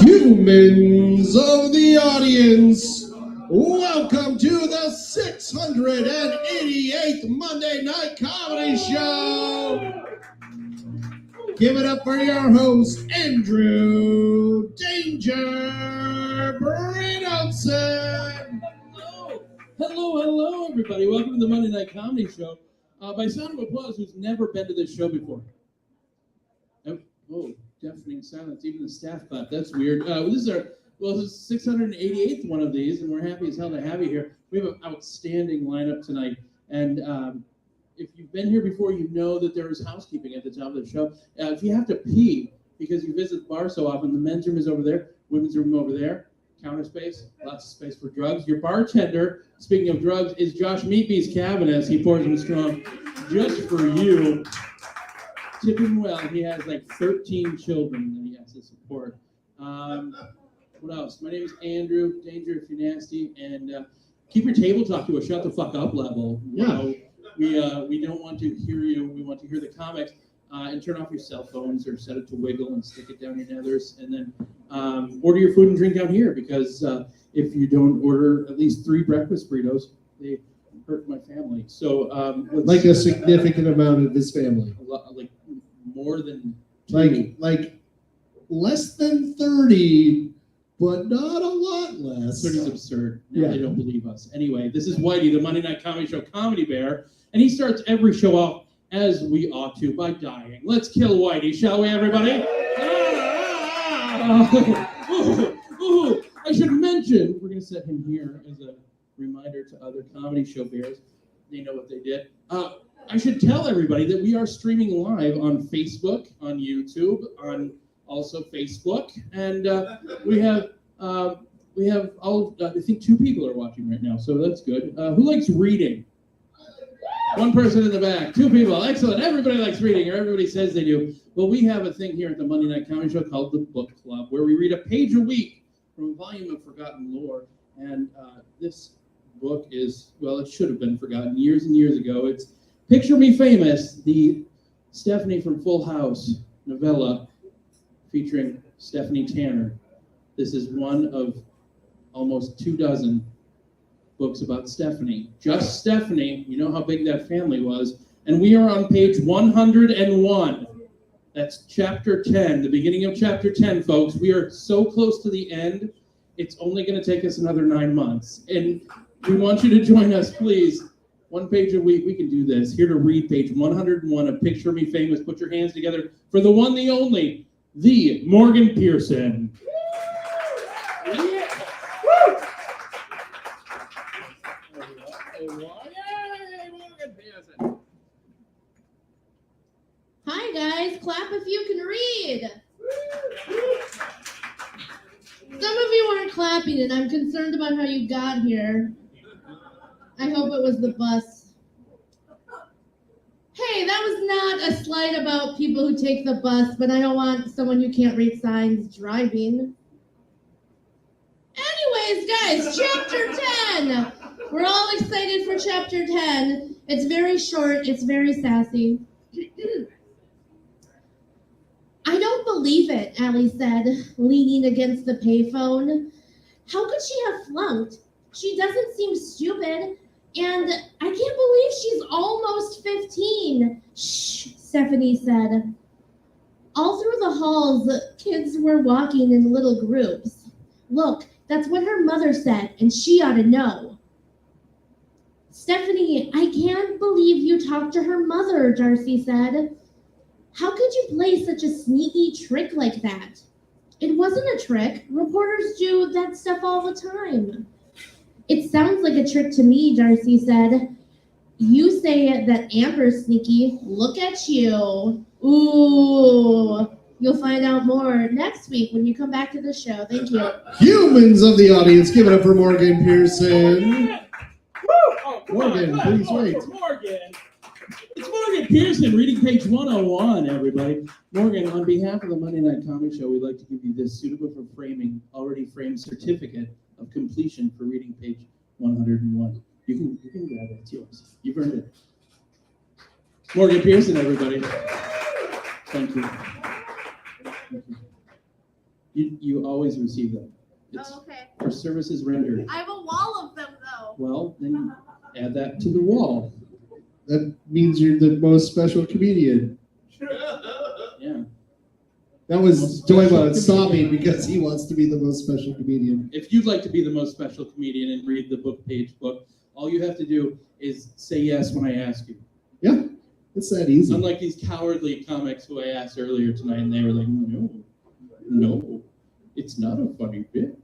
Humans of the audience, welcome to the 688th Monday Night Comedy Show. Give it up for your host, Andrew Danger Brinelson. Hello, everybody. Welcome to the Monday Night Comedy Show. By sound of applause, who's never been to this show before? Oh, deafening silence. Even the staff clap. That's weird. This is 688th one of these, and we're happy as hell to have you here. We have an outstanding lineup tonight, and if you've been here before, you know that there is housekeeping at the top of the show. If you have to pee because you visit the bar so often, the men's room is over there, women's room over there. Counter space, lots of space for drugs. Your bartender, speaking of drugs, is Josh Meatbeast Cavanis. He pours them strong just for you. Tip him well. He has like 13 children that he has to support. What else? My name is Andrew Danger, if you're nasty. And keep your table talk to a shut the fuck up level. Yeah. We don't want to hear you. We want to hear the comics. And turn off your cell phones or set it to wiggle and stick it down your nethers. And then order your food and drink out here, because if you don't order at least 3 breakfast burritos, they hurt my family. So like a significant amount of his family. Like more than like less than 30, but not a lot less. 30 is absurd. Yeah. They don't believe us. Anyway, this is Whitey, the Monday Night Comedy Show Comedy Bear, and he starts every show off as we ought to, by dying. Let's kill Whitey, shall we, everybody? I should mention, we're going to set him here as a reminder to other comedy show bears. They know what they did. I should tell everybody that we are streaming live on Facebook, on YouTube, on also Facebook, and we have all, I think 2 people are watching right now, so that's good. Who likes reading? 1 person in the back, 2 people, excellent. Everybody likes reading, or everybody says they do. Well, we have a thing here at the Monday Night Comedy Show called the Book Club, where we read a page a week from a volume of forgotten lore. And this book is, well, it should have been forgotten years and years ago. It's Picture Me Famous, the Stephanie from Full House novella featuring Stephanie Tanner. This is one of almost 24 books about Stephanie. Just Stephanie. You know how big that family was. And we are on page 101. That's chapter 10, the beginning of chapter 10, folks. We are so close to the end, it's only going to take us another 9 months. And we want you to join us, please. 1 page a week, we can do this. Here to read page 101 of Picture Me Famous. Put your hands together for the one, the only, the Morgan Pearson. Hi guys, clap if you can read. Some of you aren't clapping and I'm concerned about how you got here. I hope it was the bus. Hey, that was not a slight about people who take the bus, but I don't want someone who can't read signs driving. Anyways, guys, chapter 10. We're all excited for chapter 10. It's very short, it's very sassy. I don't believe it, Allie said, leaning against the payphone. How could she have flunked? She doesn't seem stupid, and I can't believe she's almost 15. Shh, Stephanie said. All through the halls, kids were walking in little groups. Look, that's what her mother said, and she ought to know. Stephanie, I can't believe you talked to her mother, Darcy said. How could you play such a sneaky trick like that? It wasn't a trick. Reporters do that stuff all the time. It sounds like a trick to me, Darcy said. You say that Amber's sneaky. Look at you. Ooh. You'll find out more next week when you come back to the show. Thank you. Humans of the audience, give it up for Morgan Pearson. Oh, Morgan, please wait. Morgan. It's Morgan Pearson reading page 101, everybody. Morgan, on behalf of the Monday Night Comedy Show, we'd like to give you this suitable for framing, already framed certificate of completion for reading page 101. You can grab it. It's yours. You've earned it. Morgan Pearson, everybody. Thank you. Thank you. You always receive them. It's okay. for services rendered. I have a wall of them, though. Well, then add that to the wall. That means you're the most special comedian. Yeah. That was Doima sobbing because he wants to be the most special comedian. If you'd like to be the most special comedian and read the book, all you have to do is say yes when I ask you. Yeah, it's that easy. Unlike these cowardly comics who I asked earlier tonight, and they were like, no, it's not a funny bit.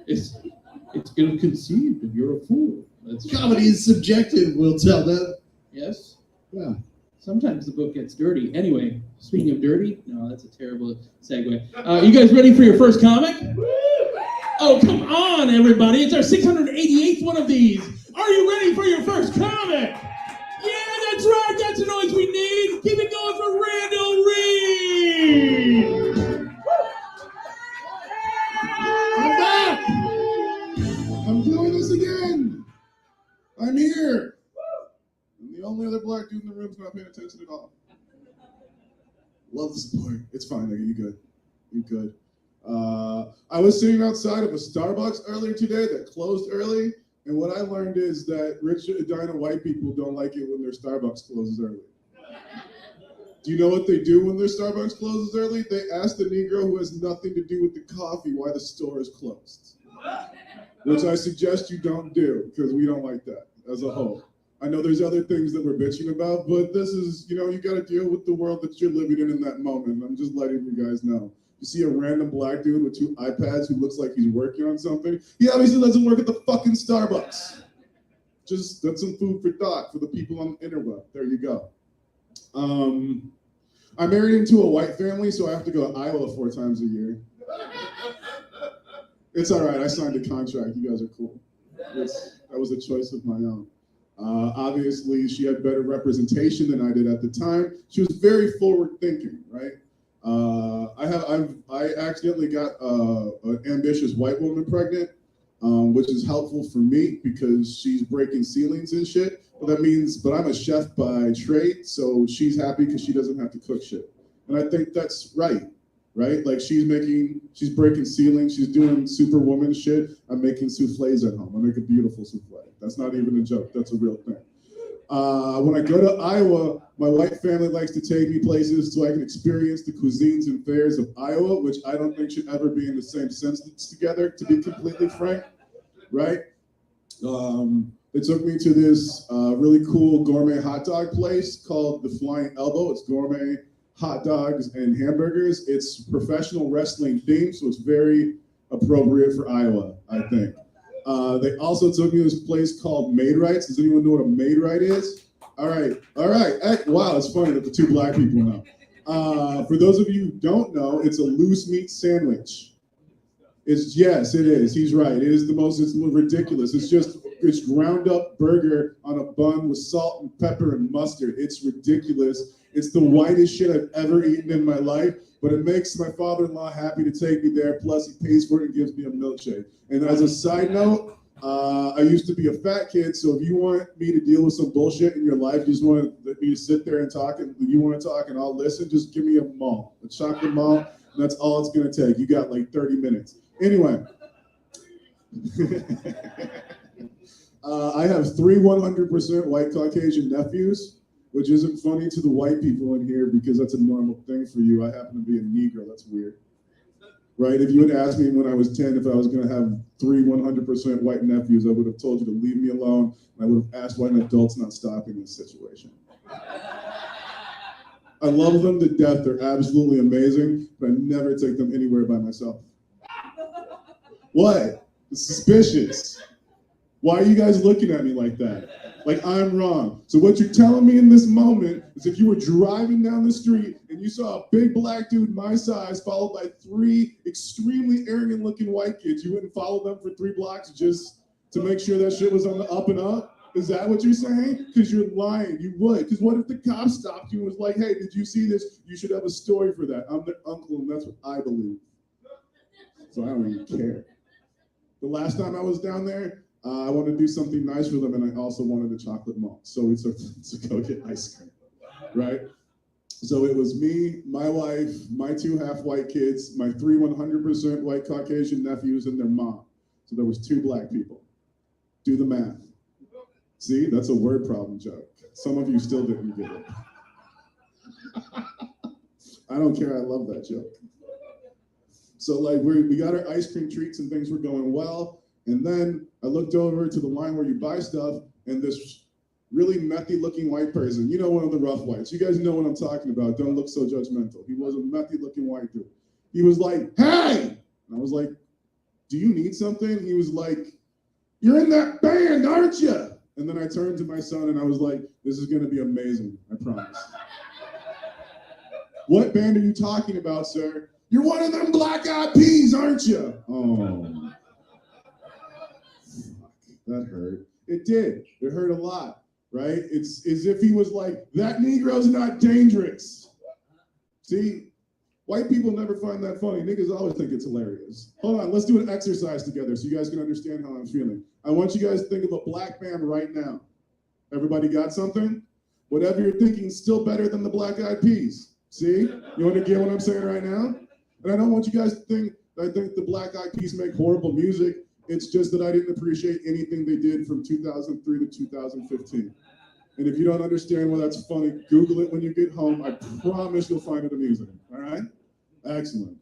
It's ill-conceived, and you're a fool. Comedy is subjective, we'll tell them. Yes? Yeah. Sometimes the book gets dirty. Anyway, speaking of dirty, no, that's a terrible segue. You guys ready for your first comic? Oh, come on, everybody. It's our 688th one of these. Are you ready for your first comic? Yeah, that's right. That's the noise we need. Keep it going for Randall Reed. I'm back. I'm doing this again. I'm here. I'm the only other black dude in the room who's not paying attention at all. Love the support. It's fine, nigga. You good. You good. I was sitting outside of a Starbucks earlier today that closed early, and what I learned is that rich, Edina white people don't like it when their Starbucks closes early. Do you know what they do when their Starbucks closes early? They ask the Negro who has nothing to do with the coffee why the store is closed. Which I suggest you don't do, because we don't like that as a whole. I know there's other things that we're bitching about, but this is, you got to deal with the world that you're living in that moment. I'm just letting you guys know. You see a random black dude with 2 iPads who looks like he's working on something. He obviously doesn't work at the fucking Starbucks. Just, that's some food for thought for the people on the interweb. There you go. I'm married into a white family, so I have to go to Iowa 4 times a year. It's all right. I signed a contract. You guys are cool. That was a choice of my own. Obviously, she had better representation than I did at the time. She was very forward-thinking, right? I accidentally got an ambitious white woman pregnant, which is helpful for me because she's breaking ceilings and shit. But I'm a chef by trade, so she's happy because she doesn't have to cook shit. And I think that's right? Like she's breaking ceilings, she's doing superwoman shit. I'm making souffles at home. I make a beautiful souffle. That's not even a joke, that's a real thing. When I go to Iowa, my white family likes to take me places so I can experience the cuisines and fairs of Iowa, which I don't think should ever be in the same sentence together, to be completely frank, right? They took me to this really cool gourmet hot dog place called the Flying Elbow. It's gourmet hot dogs and hamburgers. It's professional wrestling themed, so it's very appropriate for Iowa, I think. They also took me to this place called Maid-Rites. Does anyone know what a Maid-Rite is? All right. Wow, it's funny that the 2 black people know. For those of you who don't know, it's a loose meat sandwich. Yes, it is. He's right. It's ridiculous. It's ground up burger on a bun with salt and pepper and mustard. It's ridiculous. It's the whitest shit I've ever eaten in my life, but it makes my father-in-law happy to take me there. Plus, he pays for it and gives me a milkshake. And as a side note, I used to be a fat kid, so if you want me to deal with some bullshit in your life, you just want me to sit there and talk, and you want to talk and I'll listen, just give me a chocolate malt, and that's all it's going to take. You got like 30 minutes. Anyway. I have 3 100% white Caucasian nephews, which isn't funny to the white people in here because that's a normal thing for you. I happen to be a Negro. That's weird. Right? If you had asked me when I was 10 if I was going to have 3 100% white nephews, I would have told you to leave me alone, and I would have asked why an adult's not stopping this situation. I love them to death. They're absolutely amazing, but I never take them anywhere by myself. What? It's suspicious. Why are you guys looking at me like that? Like I'm wrong. So what you're telling me in this moment is if you were driving down the street and you saw a big black dude my size followed by 3 extremely arrogant looking white kids, you wouldn't follow them for 3 blocks just to make sure that shit was on the up and up? Is that what you're saying? Because you're lying. You would. Because what if the cop stopped you and was like, hey, did you see this? You should have a story for that. I'm their uncle and that's what I believe. So I don't even care. The last time I was down there, I wanted to do something nice for them, and I also wanted a chocolate malt. So we took them to go get ice cream, right? So it was me, my wife, my 2 half-white kids, my 3 100% white Caucasian nephews, and their mom. So there was 2 black people. Do the math. See, that's a word problem joke. Some of you still didn't get it. I don't care, I love that joke. So like we got our ice cream treats and things were going well. And then I looked over to the line where you buy stuff, and this really methy looking white person, you know, one of the rough whites. You guys know what I'm talking about. Don't look so judgmental. He was a methy looking white dude. He was like, hey! And I was like, do you need something? He was like, you're in that band, aren't you? And then I turned to my son and I was like, this is gonna be amazing, I promise. What band are you talking about, sir? You're one of them Black Eyed Peas, aren't you? Oh. That hurt. It did. It hurt a lot, right? It's as if he was like, that Negro's not dangerous. See, white people never find that funny. Niggas always think it's hilarious. Hold on, let's do an exercise together so you guys can understand how I'm feeling. I want you guys to think of a black man right now. Everybody got something? Whatever you're thinking is still better than the Black Eyed Peas. See? You understand what I'm saying right now? And I don't want you guys to think that I think the Black Eyed Peas make horrible music. It's just that I didn't appreciate anything they did from 2003 to 2015. And if you don't understand why that's funny, Google it when you get home. I promise you'll find it amusing. All right? Excellent.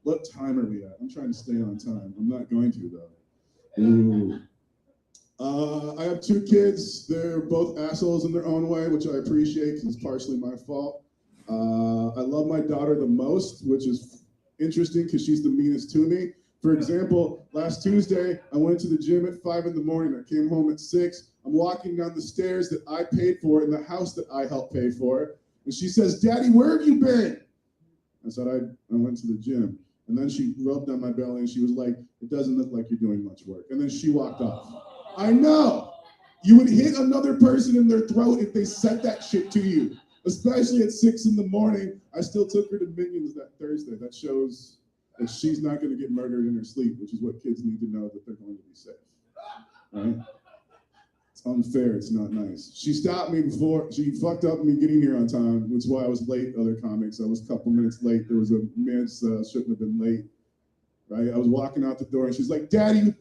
What time are we at? I'm trying to stay on time. I'm not going to, though. Ooh. I have 2 kids. They're both assholes in their own way, which I appreciate because it's partially my fault. I love my daughter the most, which is interesting because she's the meanest to me. For example, last Tuesday, I went to the gym at 5 in the morning. I came home at 6. I'm walking down the stairs that I paid for in the house that I helped pay for. And she says, Daddy, where have you been? I said, I went to the gym. And then she rubbed on my belly and she was like, it doesn't look like you're doing much work. And then she walked off. I know. You would hit another person in their throat if they said that shit to you. Especially at 6 in the morning. I still took her to Minions that Thursday. That shows that she's not going to get murdered in her sleep, which is what kids need to know, that they're going to be safe. Right? It's unfair. It's not nice. She stopped me before. She fucked up me getting here on time, which is why I was late. Other comics, I was a couple minutes late. There was a man shouldn't have been late. Right? I was walking out the door, and she's like, Daddy,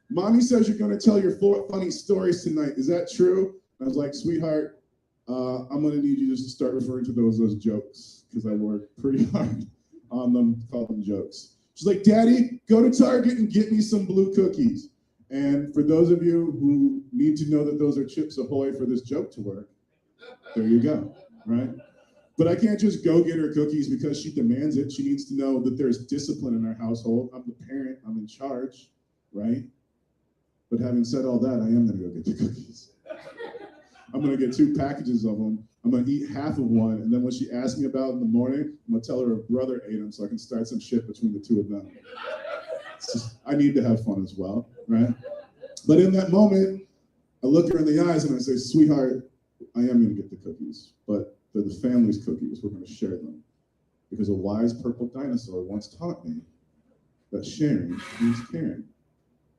Mommy says you're going to tell your 4 funny stories tonight. Is that true? And I was like, sweetheart, I'm going to need you just to start referring to those as jokes because I worked pretty hard on them, call them jokes. She's like, Daddy, go to Target and get me some blue cookies. And for those of you who need to know that those are Chips Ahoy for this joke to work, there you go, right? But I can't just go get her cookies because she demands it. She needs to know that there's discipline in our household. I'm the parent, I'm in charge, right? But having said all that, I am gonna go get the cookies. I'm gonna get 2 packages of them. I'm gonna eat half of one, and then when she asks me about it in the morning, I'm gonna tell her her brother ate them so I can start some shit between the 2 of them. Just, I need to have fun as well, right? But in that moment, I look her in the eyes and I say, sweetheart, I am gonna get the cookies, but they're the family's cookies. We're gonna share them. Because a wise purple dinosaur once taught me that sharing means caring.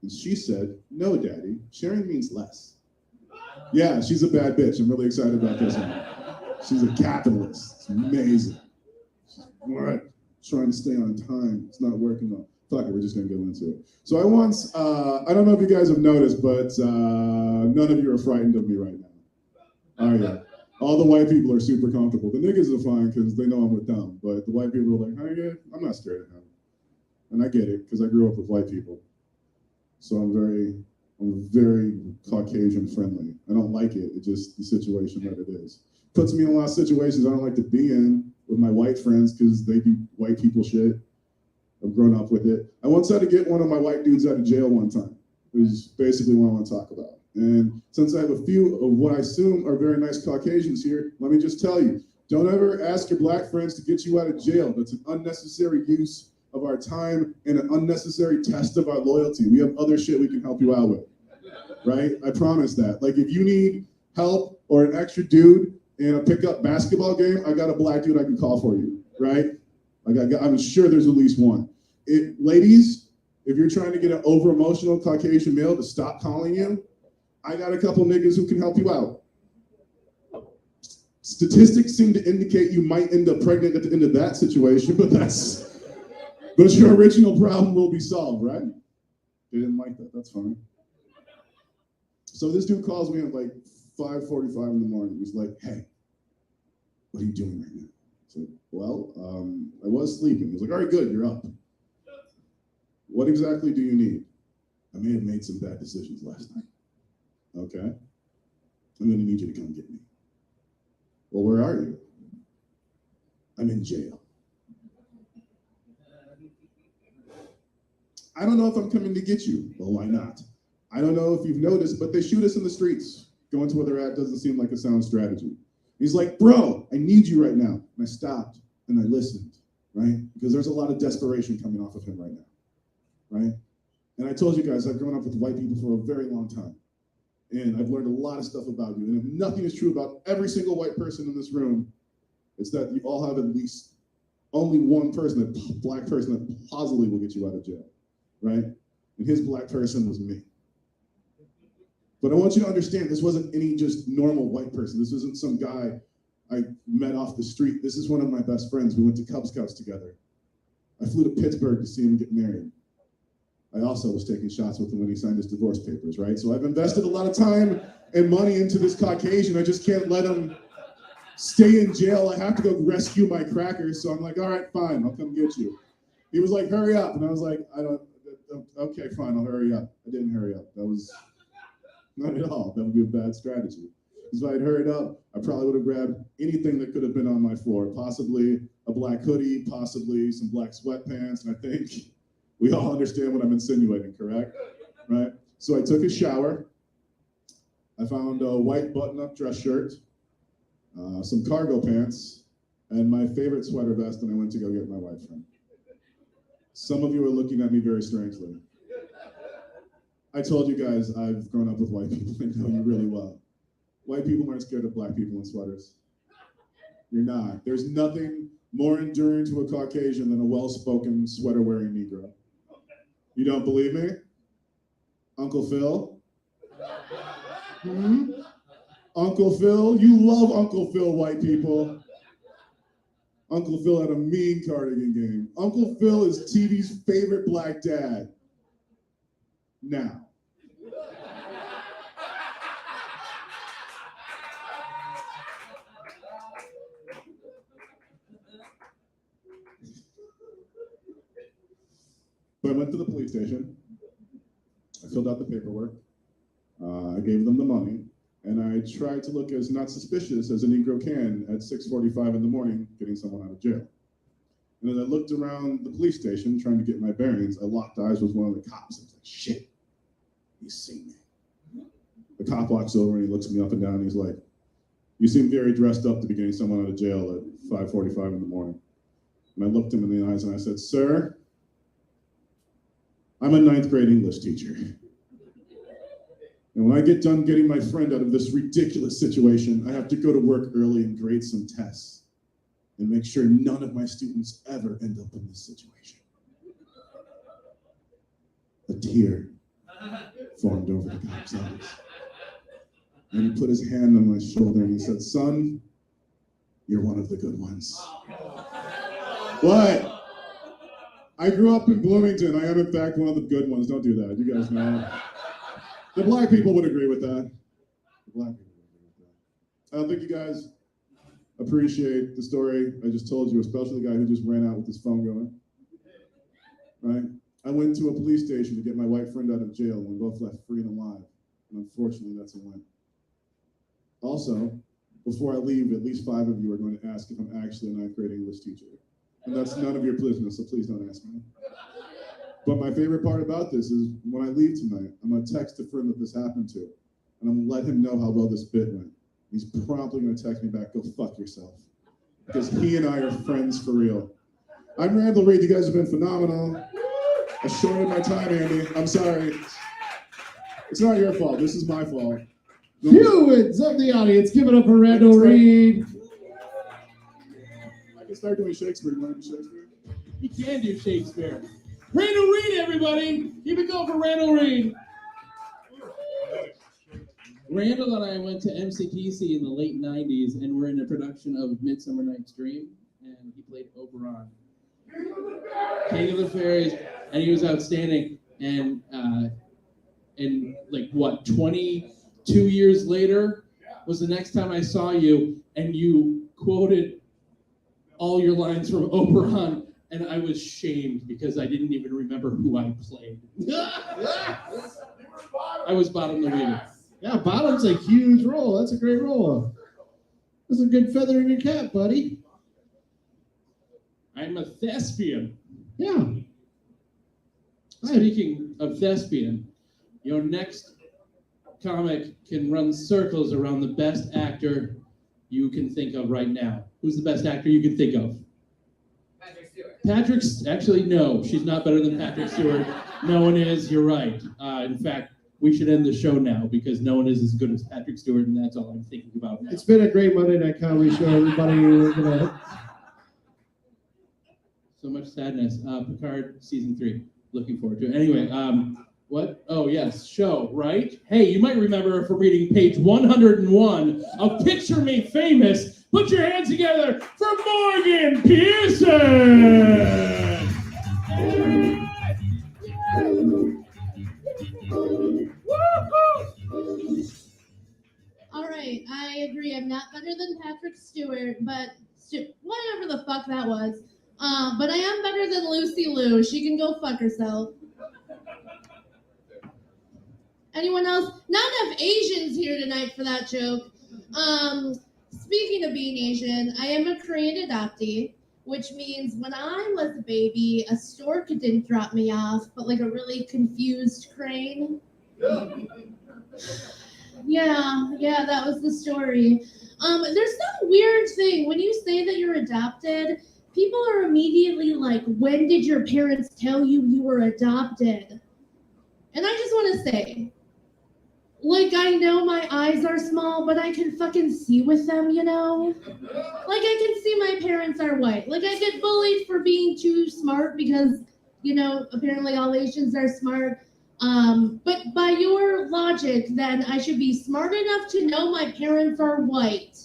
And she said, no, Daddy, sharing means less. Yeah, she's a bad bitch. I'm really excited about this one. She's a capitalist. It's amazing. She's, all right, trying to stay on time. It's not working though. Fuck it, we're just gonna go into it. So I once, I don't know if you guys have noticed, but none of you are frightened of me right now. Oh yeah. All the white people are super comfortable. The niggas are fine because they know I'm with them. But the white people are like, hey, yeah, I'm not scared of him. And I get it because I grew up with white people. So I'm very Caucasian friendly. I don't like it. It's just the situation that it is. Puts me in a lot of situations I don't like to be in with my white friends because they do white people shit. I've grown up with it. I once had to get one of my white dudes out of jail one time. It was basically what I want to talk about. And since I have a few of what I assume are very nice Caucasians here, let me just tell you, don't ever ask your black friends to get you out of jail. That's an unnecessary use of our time and an unnecessary test of our loyalty. We have other shit we can help you out with, right? I promise that. Like if you need help or an extra dude in a pickup basketball game, I got a black dude I can call for you, right? I'm sure there's at least one. Ladies, if you're trying to get an over-emotional Caucasian male to stop calling you, I got a couple niggas who can help you out. Statistics seem to indicate you might end up pregnant at the end of that situation, but your original problem will be solved, right? They didn't like that, that's fine. So this dude calls me at like 5:45 in the morning. He's like, hey, what are you doing right now? I said, well, I was sleeping. He's like, all right, good, you're up. What exactly do you need? I may have made some bad decisions last night. Okay. I'm gonna need you to come get me. Well, where are you? I'm in jail. I don't know if I'm coming to get you. Well, why not? I don't know if you've noticed, but they shoot us in the streets. Going to where they're at doesn't seem like a sound strategy. He's like, bro, I need you right now. And I stopped and I listened, right? Because there's a lot of desperation coming off of him right now, right? And I told you guys, I've grown up with white people for a very long time. And I've learned a lot of stuff about you. And if nothing is true about every single white person in this room, it's that you all have at least only one person, a black person that plausibly will get you out of jail, right? And his black person was me. But I want you to understand, this wasn't any just normal white person. This isn't some guy I met off the street. This is one of my best friends. We went to Cub Scouts together. I flew to Pittsburgh to see him get married. I also was taking shots with him when he signed his divorce papers, right? So I've invested a lot of time and money into this Caucasian. I just can't let him stay in jail. I have to go rescue my crackers. So I'm like, all right, fine, I'll come get you. He was like, hurry up. And I was like, okay, fine, I'll hurry up. I didn't hurry up. That was not at all. That would be a bad strategy. Because if I'd hurried up, I probably would have grabbed anything that could have been on my floor, possibly a black hoodie, possibly some black sweatpants. And I think we all understand what I'm insinuating, correct? Right? So I took a shower. I found a white button-up dress shirt, some cargo pants, and my favorite sweater vest, and I went to go get my wife from. Some of you are looking at me very strangely. I told you guys I've grown up with white people and know you really well. White people aren't scared of black people in sweaters. You're not. There's nothing more enduring to a Caucasian than a well-spoken, sweater-wearing Negro. You don't believe me? Uncle Phil? Uncle Phil? You love Uncle Phil, white people. Uncle Phil had a mean cardigan game. Uncle Phil is TV's favorite black dad. Now. So I went to the police station. I filled out the paperwork. I gave them the money. And I tried to look as not suspicious as a Negro can at 6:45 in the morning, getting someone out of jail. And as I looked around the police station trying to get my bearings, I locked eyes with one of the cops. I was like, shit, he's seen me. The cop walks over and he looks me up and down and he's like, you seem very dressed up to be getting someone out of jail at 5:45 in the morning. And I looked him in the eyes and I said, sir, I'm a 9th grade English teacher. And when I get done getting my friend out of this ridiculous situation, I have to go to work early and grade some tests and make sure none of my students ever end up in this situation. A tear formed over the cop's eyes. And he put his hand on my shoulder and he said, son, you're one of the good ones. What? I grew up in Bloomington. I am, in fact, one of the good ones. Don't do that. You guys know. The black people would agree with that. The black people would agree with that. I don't think you guys appreciate the story I just told you, especially the guy who just ran out with his phone going. Right? I went to a police station to get my white friend out of jail, and we both left free and alive. And unfortunately, that's a win. Also, before I leave, at least 5 of you are going to ask if I'm actually a 9th grade English teacher. And that's none of your business, so please don't ask me. But my favorite part about this is when I leave tonight, I'm going to text a friend that this happened to. and I'm gonna let him know how well this bit went. He's promptly gonna text me back, go fuck yourself. Because he and I are friends for real. I'm Randall Reed, you guys have been phenomenal. I shorted my time, Andy. I'm sorry. It's not your fault, this is my fault. Humans of the audience, give it up for Randall Reed. I can start doing Shakespeare. You want to do Shakespeare? You can do Shakespeare. Randall Reed, everybody! Keep it going for Randall Reed. Randall and I went to MCPC in the late 90s, and we're in a production of Midsummer Night's Dream, and he played Oberon, King of the Fairies, and he was outstanding. And like, what, 22 years later was the next time I saw you, and you quoted all your lines from Oberon, and I was shamed because I didn't even remember who I played. I was Bottom the Weaver. Yeah, Bottom's a huge role. That's a great role. That's a good feather in your cap, buddy. I'm a thespian. Yeah. Speaking of thespian, your next comic can run circles around the best actor you can think of right now. Who's the best actor you can think of? Actually, no, she's not better than Patrick Stewart. No one is, you're right. In fact, we should end the show now because no one is as good as Patrick Stewart, and that's all I'm thinking about now. It's been a great Monday Night Comedy show, everybody. We're gonna... So much sadness. Picard season 3. Looking forward to it. Anyway, what? Oh, yes, show, right? Hey, you might remember from reading page 101 of Picture Me Famous. Put your hands together for Morgan Pearson! All right, I agree. I'm not better than Patrick Stewart, but whatever the fuck that was. But I am better than Lucy Liu. She can go fuck herself. Anyone else? Not enough Asians here tonight for that joke. Speaking of being Asian, I am a Korean adoptee, which means when I was a baby, a stork didn't drop me off, but like a really confused crane. Yeah, that was the story. There's some weird thing. When you say that you're adopted, people are immediately like, when did your parents tell you you were adopted? And I just want to say, like, I know my eyes are small, but I can fucking see with them, you know? Like, I can see my parents are white. Like, I get bullied for being too smart because, you know, apparently all Asians are smart. But by your logic, then I should be smart enough to know my parents are white.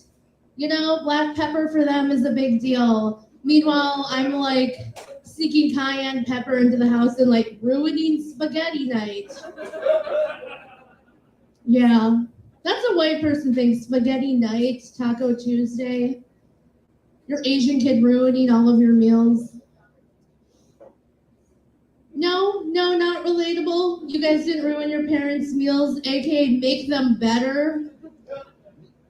You know, black pepper for them is a big deal. Meanwhile, I'm like sneaking cayenne pepper into the house and like ruining spaghetti night. Yeah, that's a white person thing. Spaghetti night, Taco Tuesday. Your Asian kid ruining all of your meals. No, not relatable. You guys didn't ruin your parents' meals, aka make them better.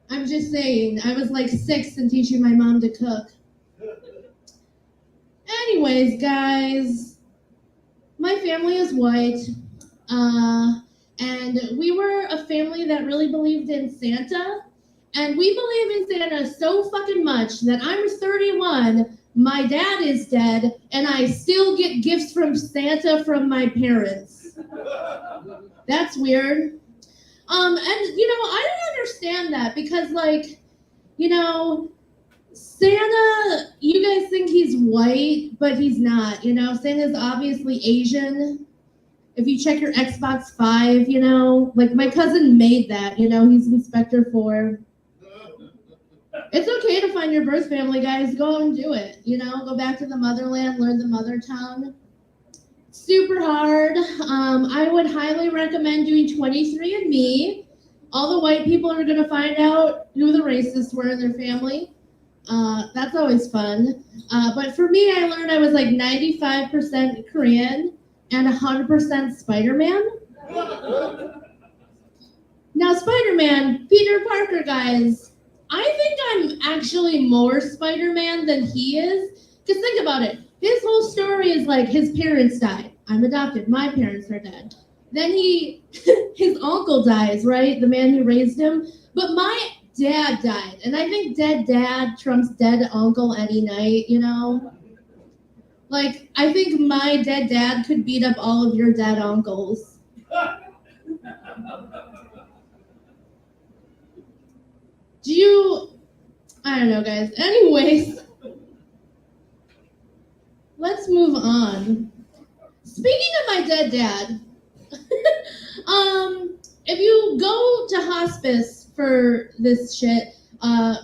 I'm just saying, I was like 6 and teaching my mom to cook. Anyways, guys, my family is white, and we were a family that really believed in Santa, and we believe in Santa so fucking much that I'm 31, my dad is dead, and I still get gifts from Santa from my parents. That's weird. And, you know, I don't understand that because, like, you know, Santa, you guys think he's white, but he's not, you know? Santa's obviously Asian. If you check your Xbox 5, you know, like my cousin made that, you know, he's Inspector 4. It's okay to find your birth family, guys. Go and do it, you know? Go back to the motherland, learn the mother tongue. Super hard. I would highly recommend doing 23andMe. All the white people are going to find out who the racists were in their family. That's always fun. But for me, I learned I was like 95% Korean and 100% Spider-Man. Now, Spider-Man, Peter Parker, guys, I think I'm actually more Spider-Man than he is. Because think about it. His whole story is like his parents died. I'm adopted. My parents are dead. Then his uncle dies, right? The man who raised him. But my dad died. And I think dead dad trumps dead uncle any night, you know? Like, I think my dead dad could beat up all of your dead uncles. I don't know, guys. Anyways, let's move on. Speaking of my dead dad, if you go to hospice for this shit,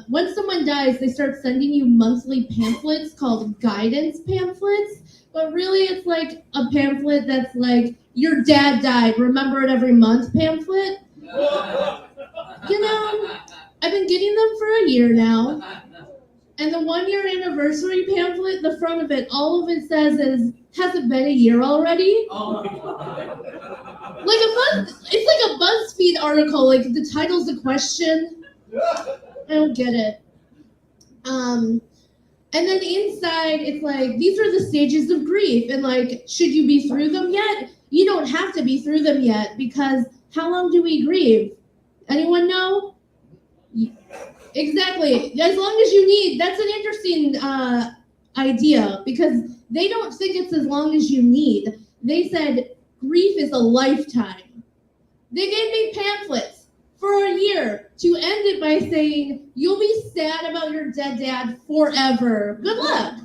when someone dies, they start sending you monthly pamphlets called guidance pamphlets. But really, it's like a pamphlet that's like, your dad died, remember it every month pamphlet. You know, I've been getting them for a year now. And the 1-year anniversary pamphlet, the front of it, all of it says is, has it been a year already? Oh. It's like a BuzzFeed article, like the title's a question. I don't get it. And then inside, it's like, these are the stages of grief. And like, should you be through them yet? You don't have to be through them yet, because how long do we grieve? Anyone know? Exactly. As long as you need. That's an interesting idea, because they don't think it's as long as you need. They said grief is a lifetime. They gave me pamphlets for a year to end it by saying, you'll be sad about your dead dad forever. Good luck.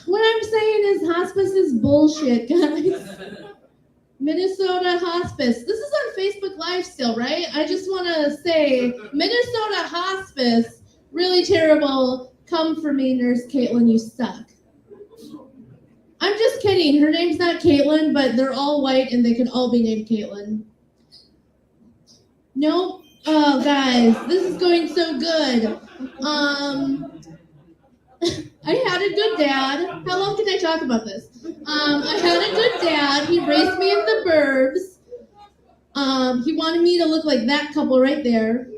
What I'm saying is hospice is bullshit, guys. Minnesota Hospice. This is on Facebook Live still, right? I just want to say, Minnesota Hospice, really terrible. Come for me, Nurse Caitlin, you suck. I'm just kidding. Her name's not Caitlin, but they're all white and they could all be named Caitlin. Nope. Oh, guys, this is going so good. I had a good dad. How long can I talk about this? I had a good dad. He raised me in the burbs. He wanted me to look like that couple right there.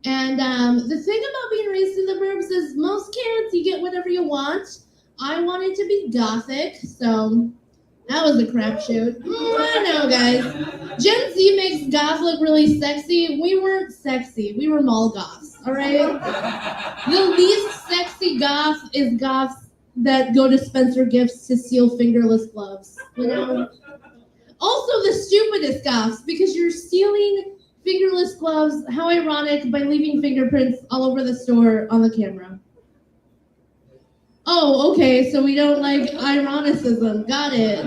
And the thing about being raised in the burbs is most kids, you get whatever you want. I wanted to be gothic, so that was a crapshoot. I know, guys. Gen Z makes goth look really sexy. We weren't sexy. We were mall goths, all right? The least sexy goth is goths that go to Spencer Gifts to steal fingerless gloves, you know? Also the stupidest goths, because you're stealing fingerless gloves, how ironic, by leaving fingerprints all over the store on the camera. Oh, okay, so we don't like ironicism. Got it.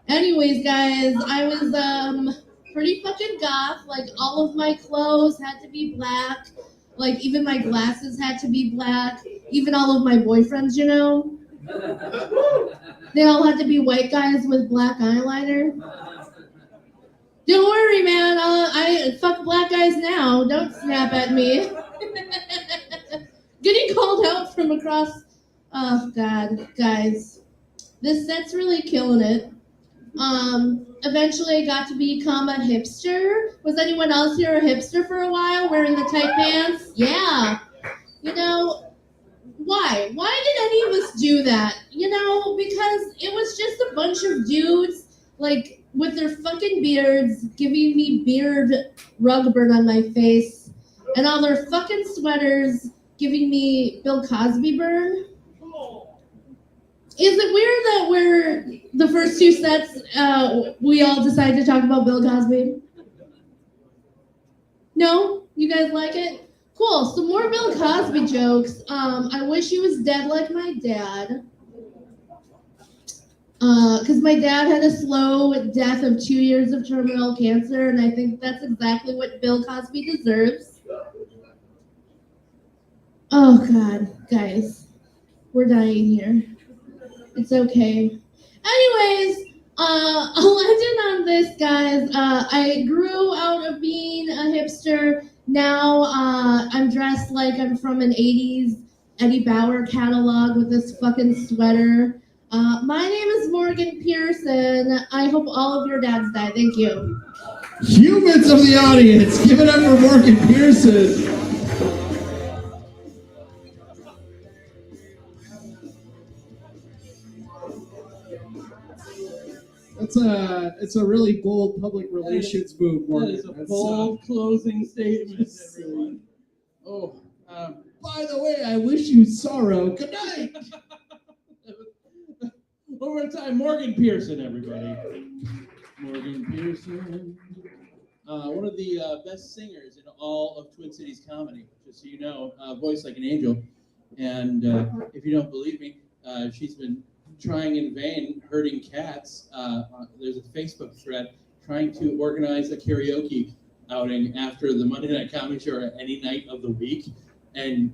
Anyways, guys, I was pretty fucking goth. Like, all of my clothes had to be black. Like, even my glasses had to be black. Even all of my boyfriends, you know? They all had to be white guys with black eyeliner. Don't worry, man. I fuck black guys now. Don't snap at me. Getting called out from across... Oh, God. Guys. This set's really killing it. Eventually I got to become a hipster. Was anyone else here a hipster for a while, wearing the tight pants? Yeah. You know, why? Why did any of us do that? You know, because it was just a bunch of dudes, like, with their fucking beards, giving me beard rug burn on my face, and all their fucking sweaters giving me Bill Cosby burn. Is it weird that we're the first two sets, we all decided to talk about Bill Cosby? No? You guys like it? Cool, some more Bill Cosby jokes. I wish he was dead like my dad. Because my dad had a slow death of 2 years of terminal cancer, and I think that's exactly what Bill Cosby deserves. Oh, God, guys. We're dying here. It's okay. Anyways, I'll end it on this, guys. I grew out of being a hipster. Now I'm dressed like I'm from an 80s Eddie Bauer catalog with this fucking sweater. My name is Morgan Pearson. I hope all of your dads die. Thank you. Humans of the audience, give it up for Morgan Pearson. It's a really bold public relations move, That Morgan. is a That's, bold closing statement, everyone. Oh, By the way, I wish you sorrow. Good night. one more time, Morgan Pearson, everybody. Morgan Pearson. One of the best singers in all of Twin Cities comedy, just so you know, voice like an angel. And if you don't believe me, she's been trying in vain, herding cats. There's a Facebook thread trying to organize a karaoke outing after the Monday Night Comedy Show or any night of the week. And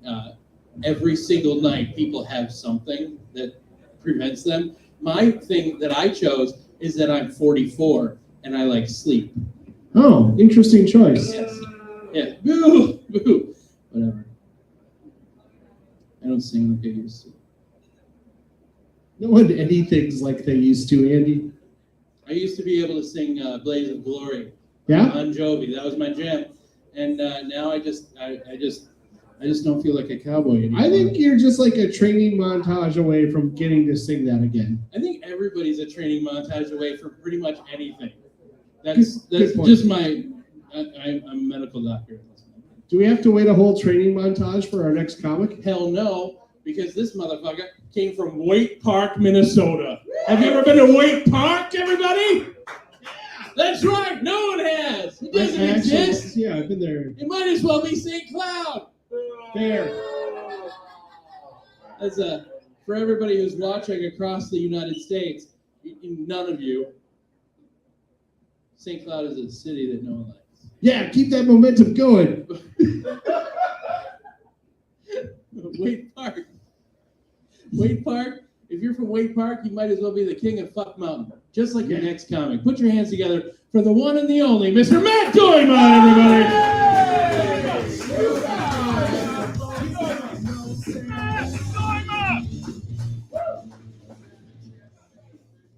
every single night, people have something that prevents them. My thing that I chose is that I'm 44 and I like sleep. Oh, interesting choice. Yes. Yeah. Boo! Boo! Whatever. I don't sing like I used to. No one anything's like they used to, Andy. I used to be able to sing Blaze of Glory. Yeah? On Jovi. That was my jam. And now I just don't feel like a cowboy anymore. I think you're just like a training montage away from getting to sing that again. I think everybody's a training montage away from pretty much anything. That's Good point. just my. I'm a medical doctor. Do we have to wait a whole training montage for our next comic? Hell no, because this motherfucker came from Waite Park, Minnesota. Have you ever been to Waite Park, everybody? That's right. No one has. It doesn't exist. Yeah, I've been there. It might as well be St. Cloud. There. That's for everybody who's watching across the United States. None of you. St. Cloud is a city that no one likes. Yeah, keep that momentum going. Waite Park. Waite Park. If you're from Waite Park, you might as well be the king of Fuck Mountain. Just like your next comic. Put your hands together for the one and the only Mr. Matt Doimon, everybody.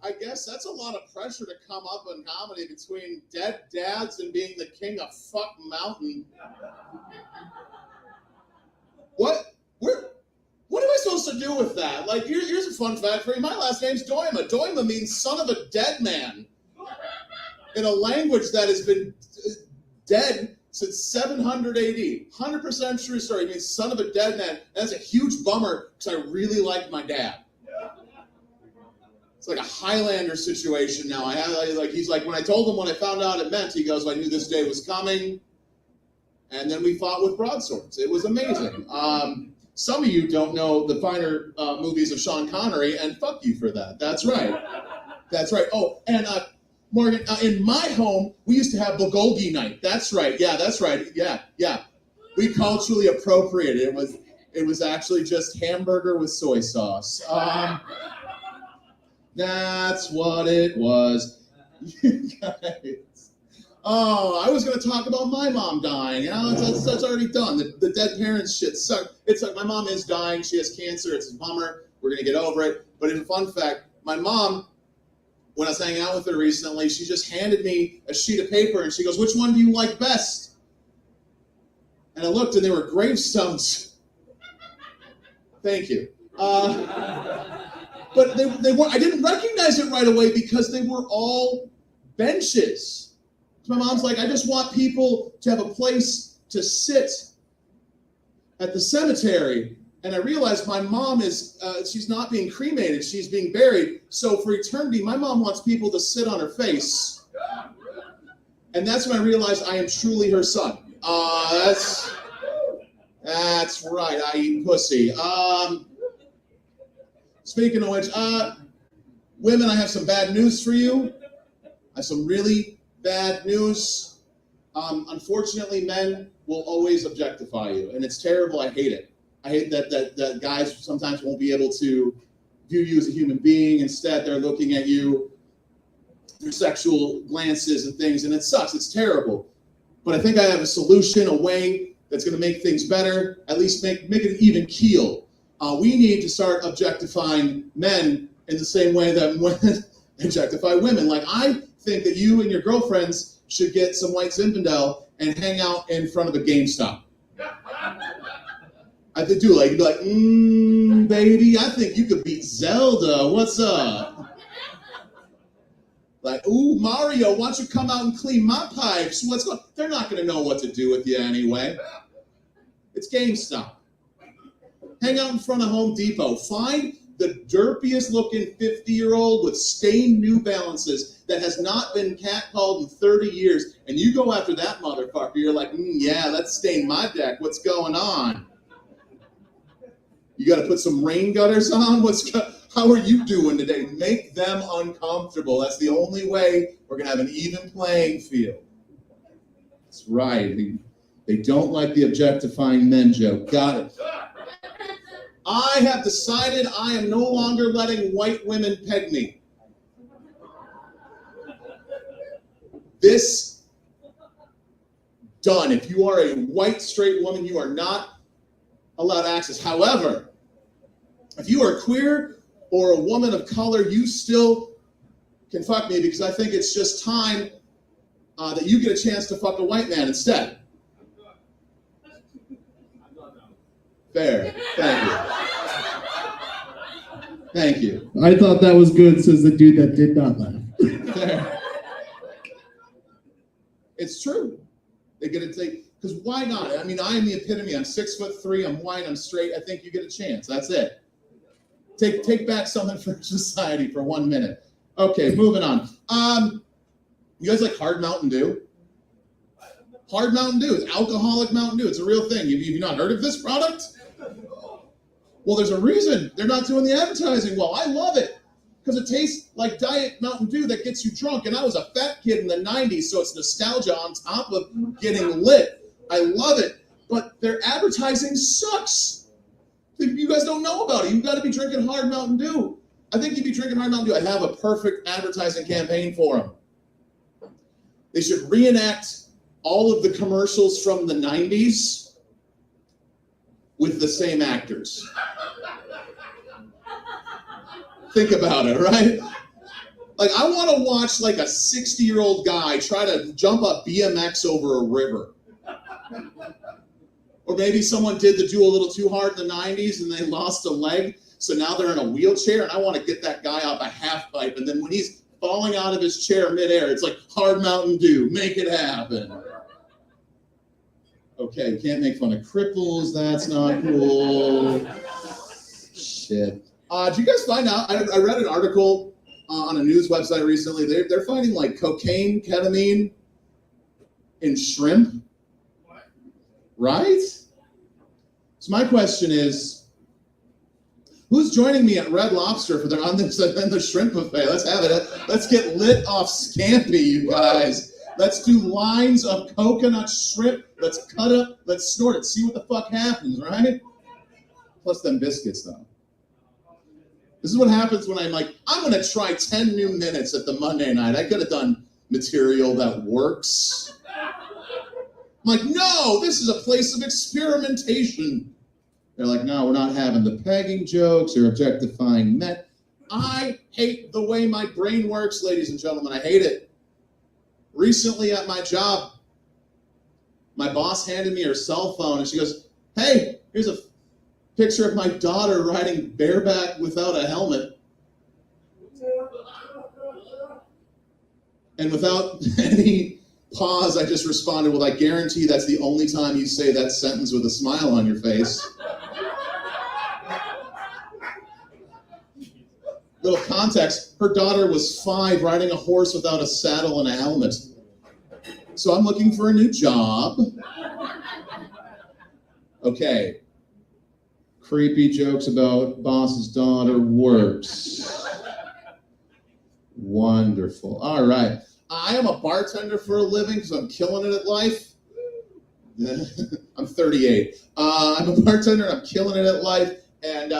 I guess that's a lot of pressure to come up in comedy between dead dads and being the king of Fuck Mountain. What am I supposed to do with that? Like, here's a fun fact for you. My last name's Doima. Doima means son of a dead man. In a language that has been dead since 700 AD. 100% true story. It means son of a dead man. And that's a huge bummer because I really liked my dad. It's like a Highlander situation now. He's like, when I told him what I found out it meant, he goes, I knew this day was coming. And then we fought with broadswords. It was amazing. Some of you don't know the finer movies of Sean Connery, and fuck you for that. That's right. That's right. Oh, and Morgan, in my home, we used to have bulgogi night. That's right. Yeah, that's right. Yeah. We culturally appropriated. It was actually just hamburger with soy sauce. That's what it was. You guys. Oh, I was going to talk about my mom dying. That's already done. The dead parents shit suck. It's like my mom is dying. She has cancer. It's a bummer. We're going to get over it. But in a fun fact, my mom, when I was hanging out with her recently, she just handed me a sheet of paper and she goes, which one do you like best? And I looked and they were gravestones. Thank you. But they were. I didn't recognize it right away because they were all benches. So my mom's like, I just want people to have a place to sit at the cemetery. And I realized my mom she's not being cremated, she's being buried. So for eternity, my mom wants people to sit on her face. And that's when I realized I am truly her son. That's right, I eat pussy. Speaking of which, women, I have some bad news for you. I have some really bad news. Unfortunately, men will always objectify you, and it's terrible. I hate it. I hate that guys sometimes won't be able to view you as a human being. Instead, they're looking at you through sexual glances and things, and it sucks. It's terrible. But I think I have a solution, a way that's going to make things better, at least make it an even keel. We need to start objectifying men in the same way that women objectify women. Like, I think that you and your girlfriends should get some white Zinfandel and hang out in front of a GameStop. I could do like, you'd be like, baby, I think you could beat Zelda. What's up? Like, ooh, Mario, why don't you come out and clean my pipes? What's going? They're not going to know what to do with you anyway. It's GameStop. Hang out in front of Home Depot. Find the derpiest looking 50-year-old with stained New Balances that has not been catcalled in 30 years, and you go after that motherfucker. You're like, yeah, that's stained my deck. What's going on? You got to put some rain gutters on? How are you doing today? Make them uncomfortable. That's the only way we're going to have an even playing field. That's right. They don't like the objectifying men joke. Got it. I have decided I am no longer letting white women peg me. This done. If you are a white straight woman, you are not allowed access. However, if you are queer or a woman of color, you still can fuck me, because I think it's just time that you get a chance to fuck a white man instead. Fair. Thank you. Thank you. I thought that was good, says the dude that did not laugh. Fair. It's true. They get to take, because why not? I mean, I am the epitome. I'm 6'3", I'm white, I'm straight. I think you get a chance. That's it. Take back something for society for 1 minute. Okay, moving on. You guys like hard Mountain Dew? Hard Mountain Dew. It's alcoholic Mountain Dew. It's a real thing. Have you not heard of this product? Well, there's a reason they're not doing the advertising well. I love it because it tastes like Diet Mountain Dew that gets you drunk. And I was a fat kid in the 90s, so it's nostalgia on top of getting lit. I love it, but their advertising sucks. You guys don't know about it. You've got to be drinking hard Mountain Dew. I think you'd be drinking hard Mountain Dew. I have a perfect advertising campaign for them. They should reenact all of the commercials from the 90s with the same actors. Think about it, right? Like, I want to watch like a 60-year-old guy try to jump a BMX over a river. Or maybe someone did the do a little too hard in the 90s and they lost a leg, so now they're in a wheelchair, and I want to get that guy up a half pipe, and then when he's falling out of his chair midair, it's like hard Mountain Dew, make it happen. Okay, can't make fun of cripples, that's not cool. Shit. Did you guys find out, I read an article on a news website recently, they're finding like cocaine, ketamine in shrimp. Right? So my question is, who's joining me at Red Lobster for on the shrimp buffet? Let's have it. Let's get lit off scampi, you guys. Let's do lines of coconut shrimp. Let's cut it. Let's snort it. See what the fuck happens, right? Plus them biscuits, though. This is what happens when I'm like, I'm going to try 10 new minutes at the Monday night. I could have done material that works. I'm like, no, this is a place of experimentation. They're like, no, we're not having the pegging jokes or objectifying men. I hate the way my brain works, ladies and gentlemen. I hate it. Recently at my job, my boss handed me her cell phone and she goes, hey, here's a picture of my daughter riding bareback without a helmet. And without any pause, I just responded, well, I guarantee that's the only time you say that sentence with a smile on your face. Little context, her daughter was 5 riding a horse without a saddle and a helmet. So I'm looking for a new job. Okay. Creepy jokes about boss's daughter works. Wonderful. All right. I am a bartender for a living because I'm killing it at life. I'm 38. I'm a bartender. I'm killing it at life. And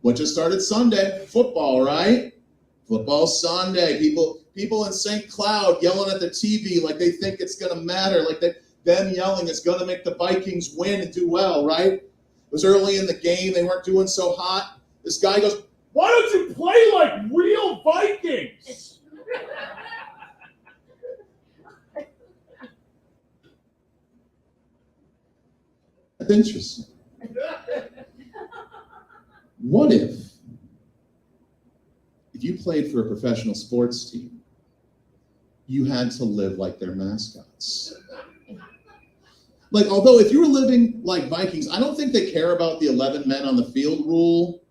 what just started Sunday? Football, right? Football Sunday. People in St. Cloud yelling at the TV like they think it's going to matter. Like them yelling is going to make the Vikings win and do well, right? It was early in the game. They weren't doing so hot. This guy goes, why don't you play like real Vikings? That's interesting. What if you played for a professional sports team you had to live like their mascots. Like, although if you were living like Vikings, I don't think they care about the 11 men on the field rule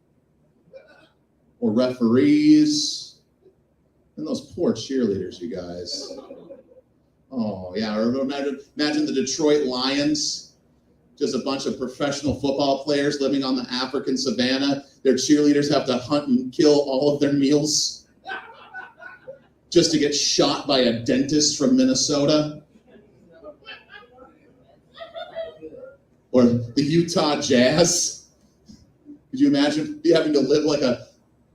or referees and those poor cheerleaders, you guys. Oh, yeah, or imagine the Detroit Lions, just a bunch of professional football players living on the African savannah. Their cheerleaders have to hunt and kill all of their meals just to get shot by a dentist from Minnesota. Or the Utah Jazz. Could you imagine having to live like a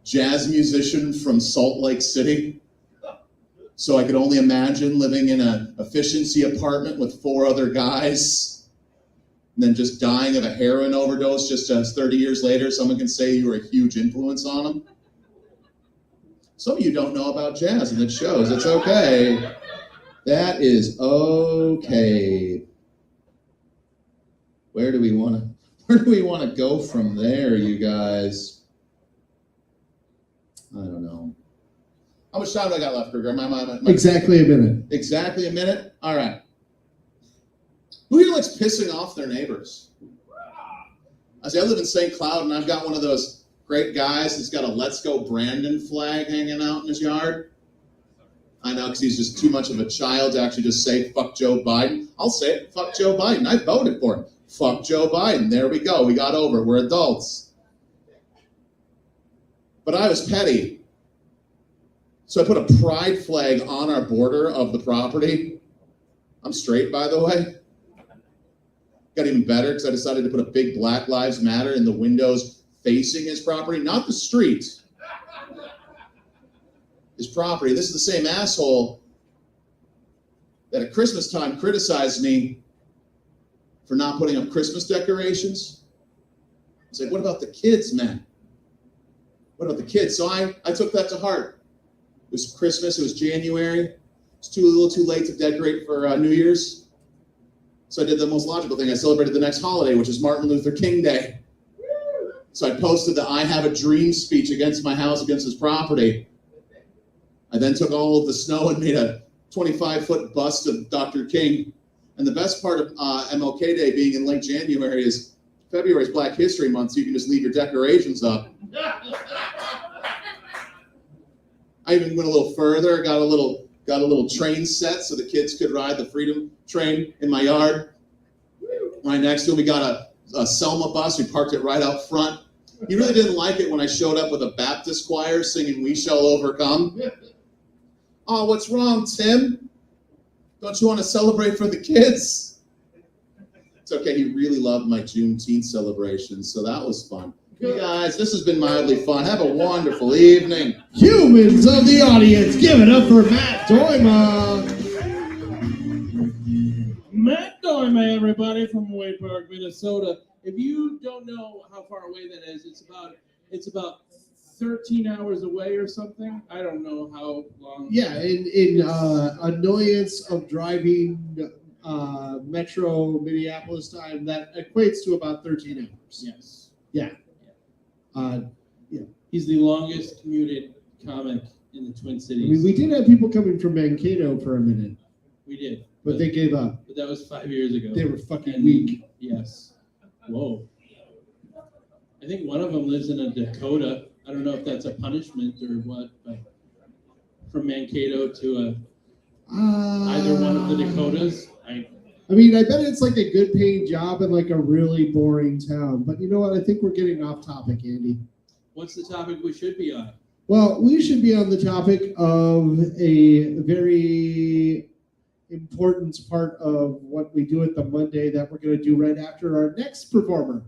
jazz musician from Salt Lake City? So I could only imagine living in an efficiency apartment with 4 other guys and then just dying of a heroin overdose just as 30 years later someone can say you were a huge influence on them. Some of you don't know about jazz and it shows. It's okay. That is okay. Where do we want to go from there, you guys? I don't know. How much time do I got left, Kruger? Exactly a minute. Exactly a minute? All right. Who here likes pissing off their neighbors? I live in St. Cloud, and I've got one of those great guys that's got a Let's Go Brandon flag hanging out in his yard. I know, because he's just too much of a child to actually just say, fuck Joe Biden. I'll say it, fuck Joe Biden. I voted for him. Fuck Joe Biden. There we go. We got over it. We're adults. But I was petty. So I put a pride flag on our border of the property. I'm straight, by the way. Got even better because I decided to put a big Black Lives Matter in the windows facing his property, not the street. His property. This is the same asshole that at Christmas time criticized me for not putting up Christmas decorations. I was like, what about the kids, man? What about the kids? So I took that to heart. It was Christmas, it was January. It's a little too late to decorate for New Year's. So I did the most logical thing. I celebrated the next holiday, which is Martin Luther King Day. So I posted the I Have a Dream speech against my house, against his property. I then took all of the snow and made a 25-foot bust of Dr. King. And the best part of MLK Day being in late January is February is Black History Month, so you can just leave your decorations up. I even went a little further, got a little train set so the kids could ride the Freedom Train in my yard. Right next to it, we got a Selma bus. We parked it right out front. He really didn't like it when I showed up with a Baptist choir singing "We Shall Overcome." Oh, what's wrong, Tim? Don't you want to celebrate for the kids? It's okay. He really loved my Juneteenth celebration, so that was fun. You guys, this has been mildly fun. Have a wonderful evening. Humans of the audience, give it up for Matt Doima. Matt Doima, everybody, from Wade Park, Minnesota. If you don't know how far away that is, it's about 13 hours away or something. I don't know how long. Yeah, in annoyance of driving Metro Minneapolis time, that equates to about 13 hours. Yes. Yeah. He's the longest commuted comic in the Twin Cities. I mean, we did have people coming from Mankato for a minute, We did. but they gave up. But that was 5 years ago. They were fucking And- weak. Yes. Whoa. I think one of them lives in a Dakota. I don't know if that's a punishment or what, but from Mankato to either one of the Dakotas. I mean, I bet it's like a good paying job in like a really boring town. But you know what? I think we're getting off topic, Andy. What's the topic we should be on? Well, we should be on the topic of a very important part of what we do at the Monday that we're going to do right after our next performer.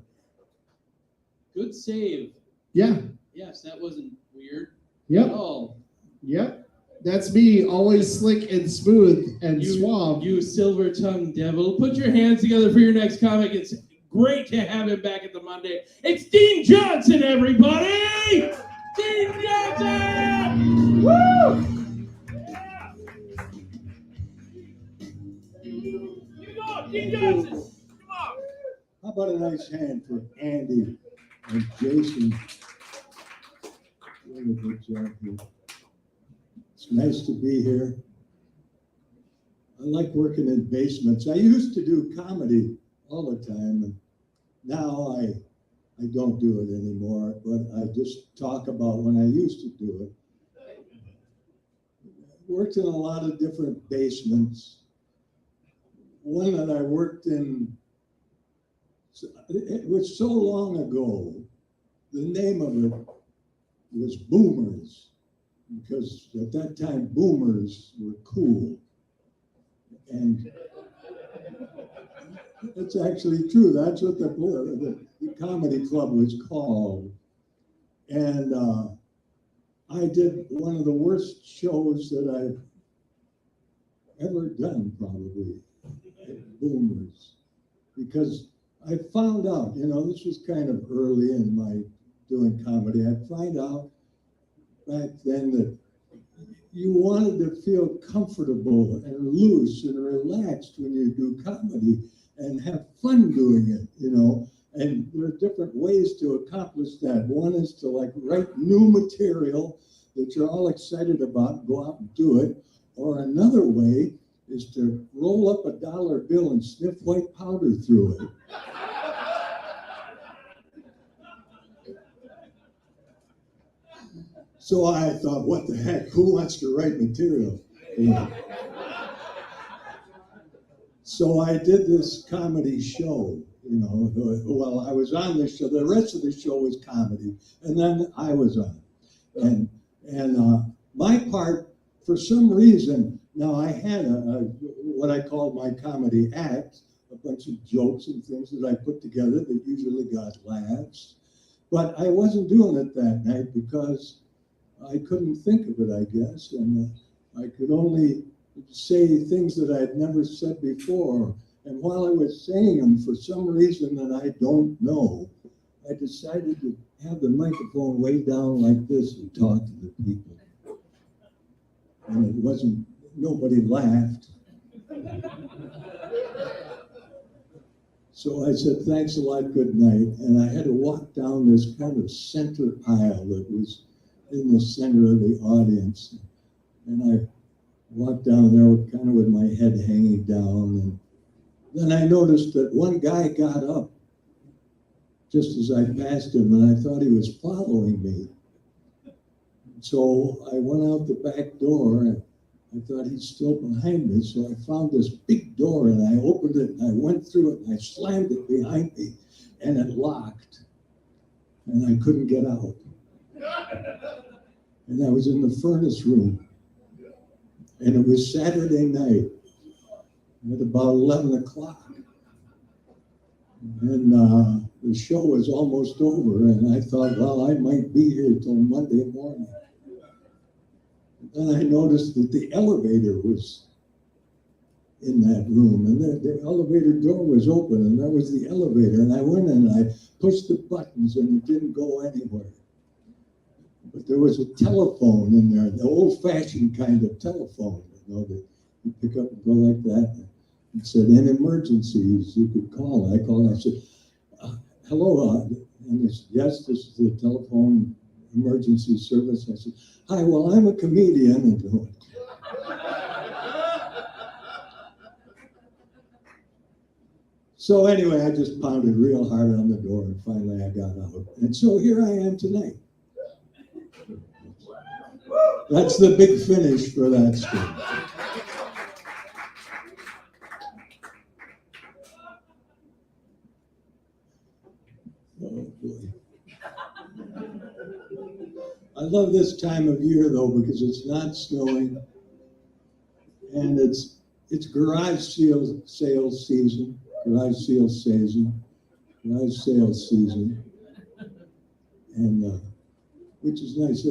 Good save. Yeah. Yes, that wasn't weird at Yep. all. Yep. That's me, always slick and smooth and suave. You silver-tongued devil. Put your hands together for your next comic. It's great to have him back at the Monday. It's Dean Johnson, everybody! Dean Johnson! Woo! Yeah. Keep going, Dean Johnson! Come on! How about a nice hand for Andy and Jason? Doing a good job here. It's nice to be here. I like working in basements. I used to do comedy all the time, and now I don't do it anymore, but I just talk about when I used to do it. Worked in a lot of different basements. One that I worked in, it was so long ago, the name of it was Boomers, because at that time boomers were cool. And it's actually true. That's what the comedy club was called. And I did one of the worst shows that I've ever done, probably, at Boomers. Because I found out, this was kind of early in my doing comedy. I find out back then that you wanted to feel comfortable and loose and relaxed when you do comedy and have fun doing it, And there are different ways to accomplish that. One is to write new material that you're all excited about, go out and do it. Or another way is to roll up a dollar bill and sniff white powder through it. So I thought, what the heck, who wants to write material? So I did this comedy show, well, I was on this show. The rest of the show was comedy, and then I was on. And my part, for some reason, now I had what I called my comedy act, a bunch of jokes and things that I put together that usually got laughs. But I wasn't doing it that night because I couldn't think of it, I guess, and I could only say things that I had never said before. And while I was saying them, for some reason that I don't know, I decided to have the microphone way down like this and talk to the people. And it wasn't, nobody laughed. So I said, thanks a lot, good night. And I had to walk down this kind of center aisle that was in the center of the audience. And I walked down there kind of with my head hanging down. And then I noticed that one guy got up just as I passed him, and I thought he was following me. So I went out the back door, and I thought he's still behind me. So I found this big door, and I opened it, and I went through it, and I slammed it behind me, and it locked. And I couldn't get out. And I was in the furnace room. And it was Saturday night at about 11 o'clock. And the show was almost over, and I thought, well, I might be here till Monday morning. And then I noticed that the elevator was in that room, and the elevator door was open, and there was the elevator, and I went in and I pushed the buttons, and it didn't go anywhere. But there was a telephone in there, the old-fashioned kind of telephone, that you pick up and go like that. It said, in emergencies, you could call. I called, I said, hello, and they said, yes, this is the telephone emergency service. I said, hi, well, I'm a comedian. And so anyway, I just pounded real hard on the door, and finally I got out. And so here I am tonight. That's the big finish for that story. Oh boy. I love this time of year though, because it's not snowing, and it's garage sale season, and which is nice.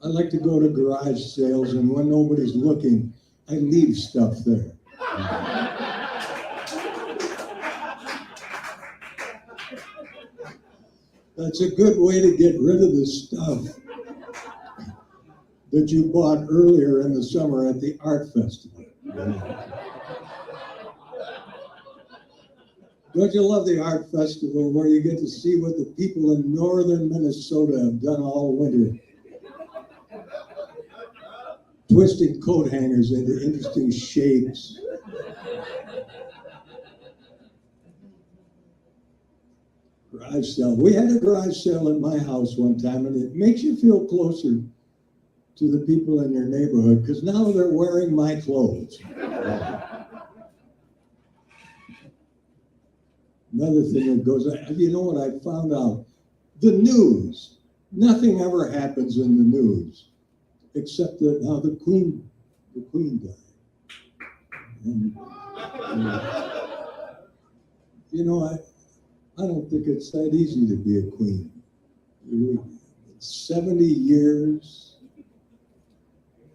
I like to go to garage sales, and when nobody's looking, I leave stuff there. That's a good way to get rid of the stuff that you bought earlier in the summer at the art festival. Don't you love the art festival where you get to see what the people in northern Minnesota have done all winter? twisting coat hangers into interesting shapes. Garage sale. We had a garage sale in my house one time, and it makes you feel closer to the people in your neighborhood because now they're wearing my clothes. Another thing that goes on, you know what I found out? The news. Nothing ever happens in the news except that now the Queen died. And, you know, I don't think it's that easy to be a queen. 70 years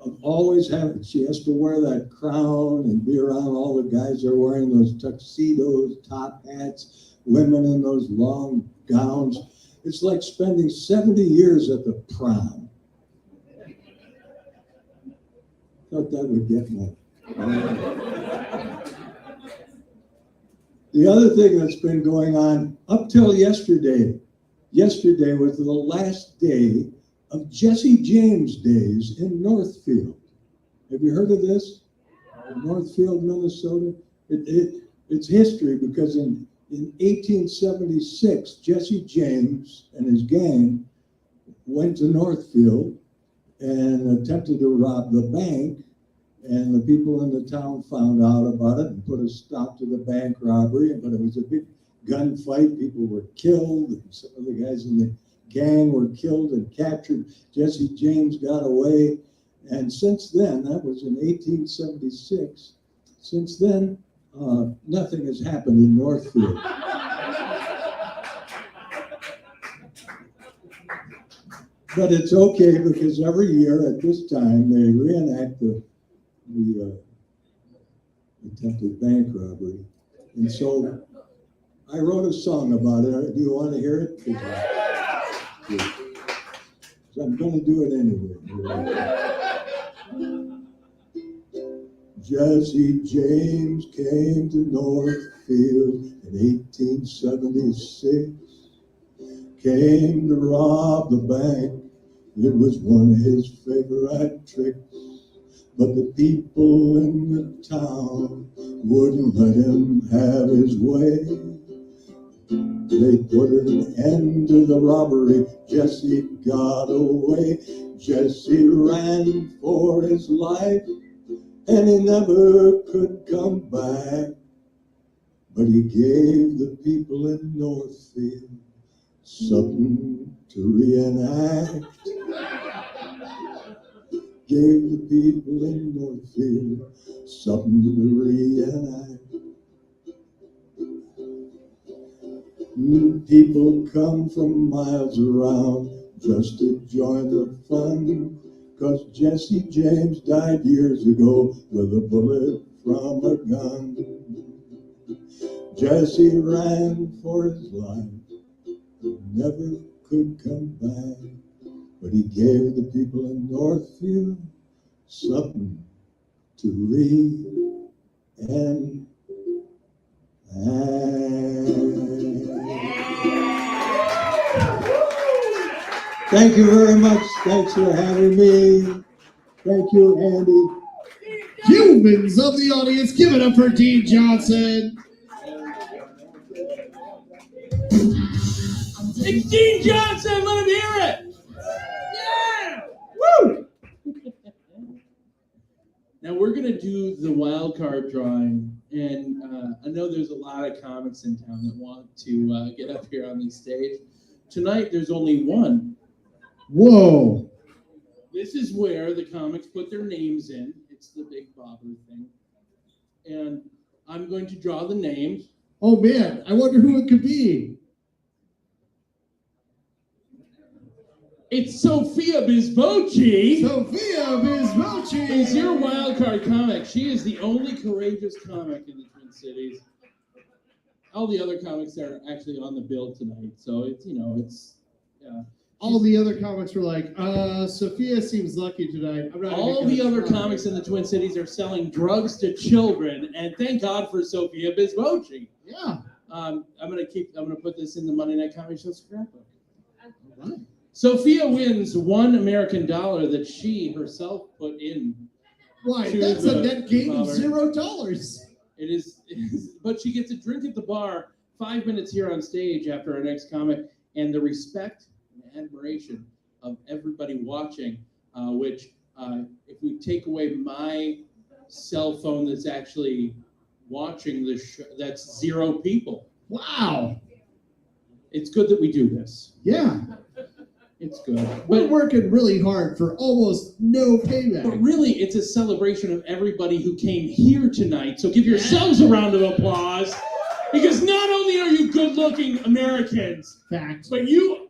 of always having, she has to wear that crown and be around all the guys that are wearing those tuxedos, top hats, women in those long gowns. It's like spending 70 years at the prom. Thought that would get more. The other thing that's been going on up till yesterday was the last day of Jesse James days in Northfield. Have you heard of this? Northfield, Minnesota? It's history because in 1876, Jesse James and his gang went to Northfield and attempted to rob the bank, and the people in the town found out about it and put a stop to the bank robbery, but it was a big gunfight. People were killed, and some of the guys in the gang were killed and captured. Jesse James got away, and since then, that was in 1876, since then, nothing has happened in Northfield. But it's okay because every year at this time they reenact the attempted bank robbery. And so I wrote a song about it. Do you want to hear it? So I'm going to do it anyway. Jesse James came to Northfield in 1876. Came to rob the bank. It was one of his favorite tricks. But the people in the town wouldn't let him have his way. They put an end to the robbery. Jesse got away. Jesse ran for his life, and he never could come back. But he gave the people in Northfield something to reenact. Gave the people in Northfield something to reenact. People come from miles around just to join the fun, 'cause Jesse James died years ago with a bullet from a gun. Jesse ran for his life, never could come back, but he gave the people in Northfield something to reenact. Thank you very much. Thanks for having me. Thank you, Andy. Humans of the audience, give it up for Dean Johnson. It's Dean Johnson. Let him hear it. Yeah. Woo. Now we're gonna do the wild card drawing, and I know there's a lot of comics in town that want to get up here on the stage. Tonight, there's only one. Whoa. This is where the comics put their names in. It's the big bobber thing. And I'm going to draw the names. Oh man, I wonder who it could be. It's Sophia Bisbocci. Sophia Bisbocci Is your wild card comic. She is the only courageous comic in the Twin Cities. All the other comics are actually on the bill tonight. So it's, yeah. All the other comics were like, Sophia seems lucky tonight. All the other comics in the Twin Cities are selling drugs to children, and thank God for Sophia Bisbocci. Yeah. I'm gonna put this in the Monday Night Comedy Show scrapbook. All right. Sophia wins $1 American that she herself put in Why? to That's a the net gain of cover. $0. It is, but she gets a drink at the bar 5 minutes here on stage after our next comic, and the respect and admiration of everybody watching, which if we take away my cell phone that's actually watching the show, that's 0 people. Wow. It's good that we do this. Yeah. It's good. We're working really hard for almost no payback. But really, it's a celebration of everybody who came here tonight. So give yourselves a round of applause, because not only are you good-looking Americans, Fact. but you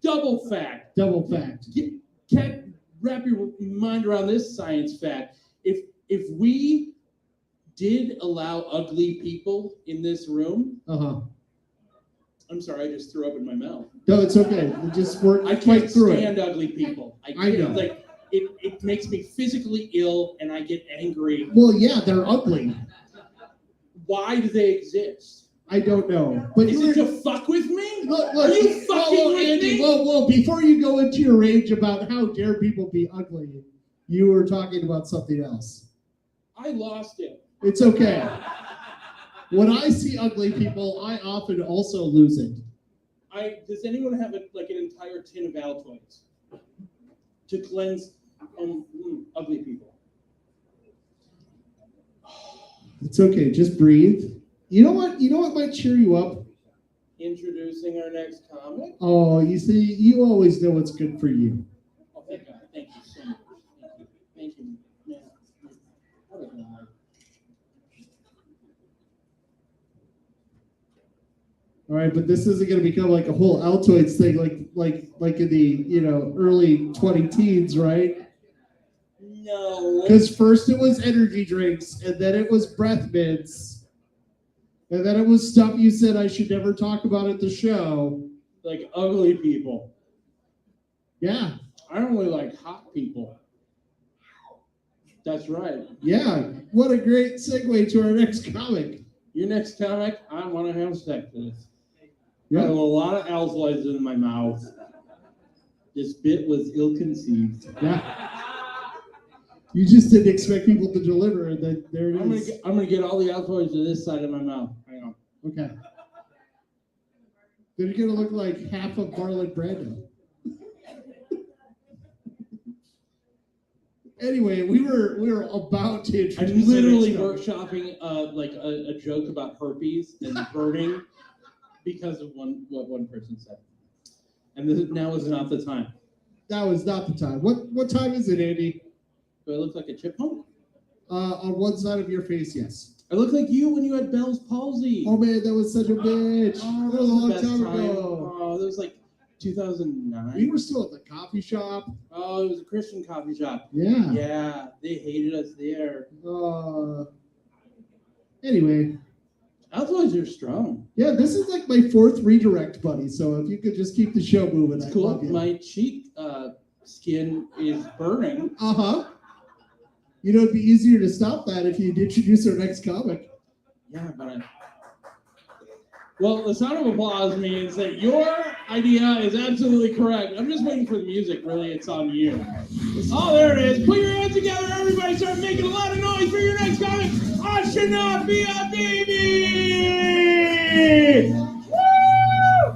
double fact. Double fact. Can't wrap your mind around this science fact. If we did allow ugly people in this room, Uh-huh. I'm sorry, I just threw up in my mouth. No, it's okay. We just work I fight can't through stand it. ugly people. I can't, know. Like it makes me physically ill, and I get angry. Well, yeah, they're ugly. Why do they exist? I don't know. But Is it to fuck with me? Look, Are you fucking whoa, with Andy, me? whoa, before you go into your rage about how dare people be ugly, you were talking about something else. I lost it. It's okay. When I see ugly people, I often also lose it. Does anyone have an entire tin of Altoids to cleanse ugly people? It's okay. Just breathe. You know what? You know what might cheer you up? Introducing our next comic. Oh, you see, you always know what's good for you. Oh, thank God. Thank you so much. Thank you. Yeah. What a guy. All right, but this isn't going to become like a whole Altoids thing, like in the early 20 teens, right? No. Because first it was energy drinks, and then it was breath mints, and then it was stuff you said I should never talk about at the show. Like ugly people. Yeah, I only like hot people. That's right. yeah. What a great segue to our next comic. Your next comic, I want to have sex with. I Yeah. have a lot of Altoids in my mouth. This bit was ill-conceived. Yeah. You just didn't expect people to deliver, and then there it is. I'm gonna get all the Altoids to this side of my mouth. Hang on. Okay. Then you're gonna look like half of Marlon Brando. Anyway, we were about to introduce. I'm literally our next workshopping a joke about herpes and burning because of what one person said. And now is not the time. That was not the time. What time is it, Andy? Do I look like a chipmunk? On one side of your face, yes. I look like you when you had Bell's palsy. Oh man, that was such a bitch. Oh, That was a the long best time ago. Oh, that was like 2009. We were still at the coffee shop. Oh, it was a Christian coffee shop. Yeah. Yeah, they hated us there. Anyway, Altoids are strong. yeah, this is like my 4th redirect, buddy. So if you could just keep the show moving, It's I'd cool. love you. My cheek skin is burning. Uh-huh. You know, it'd be easier to stop that if you'd introduce our next comic. Yeah, but well, the sound of applause means that your idea is absolutely correct. I'm just waiting for the music. Really, it's on you. Oh, there it is. Put your hands together. Everybody start making a lot of noise for your next comic. I should not be a baby. Woo!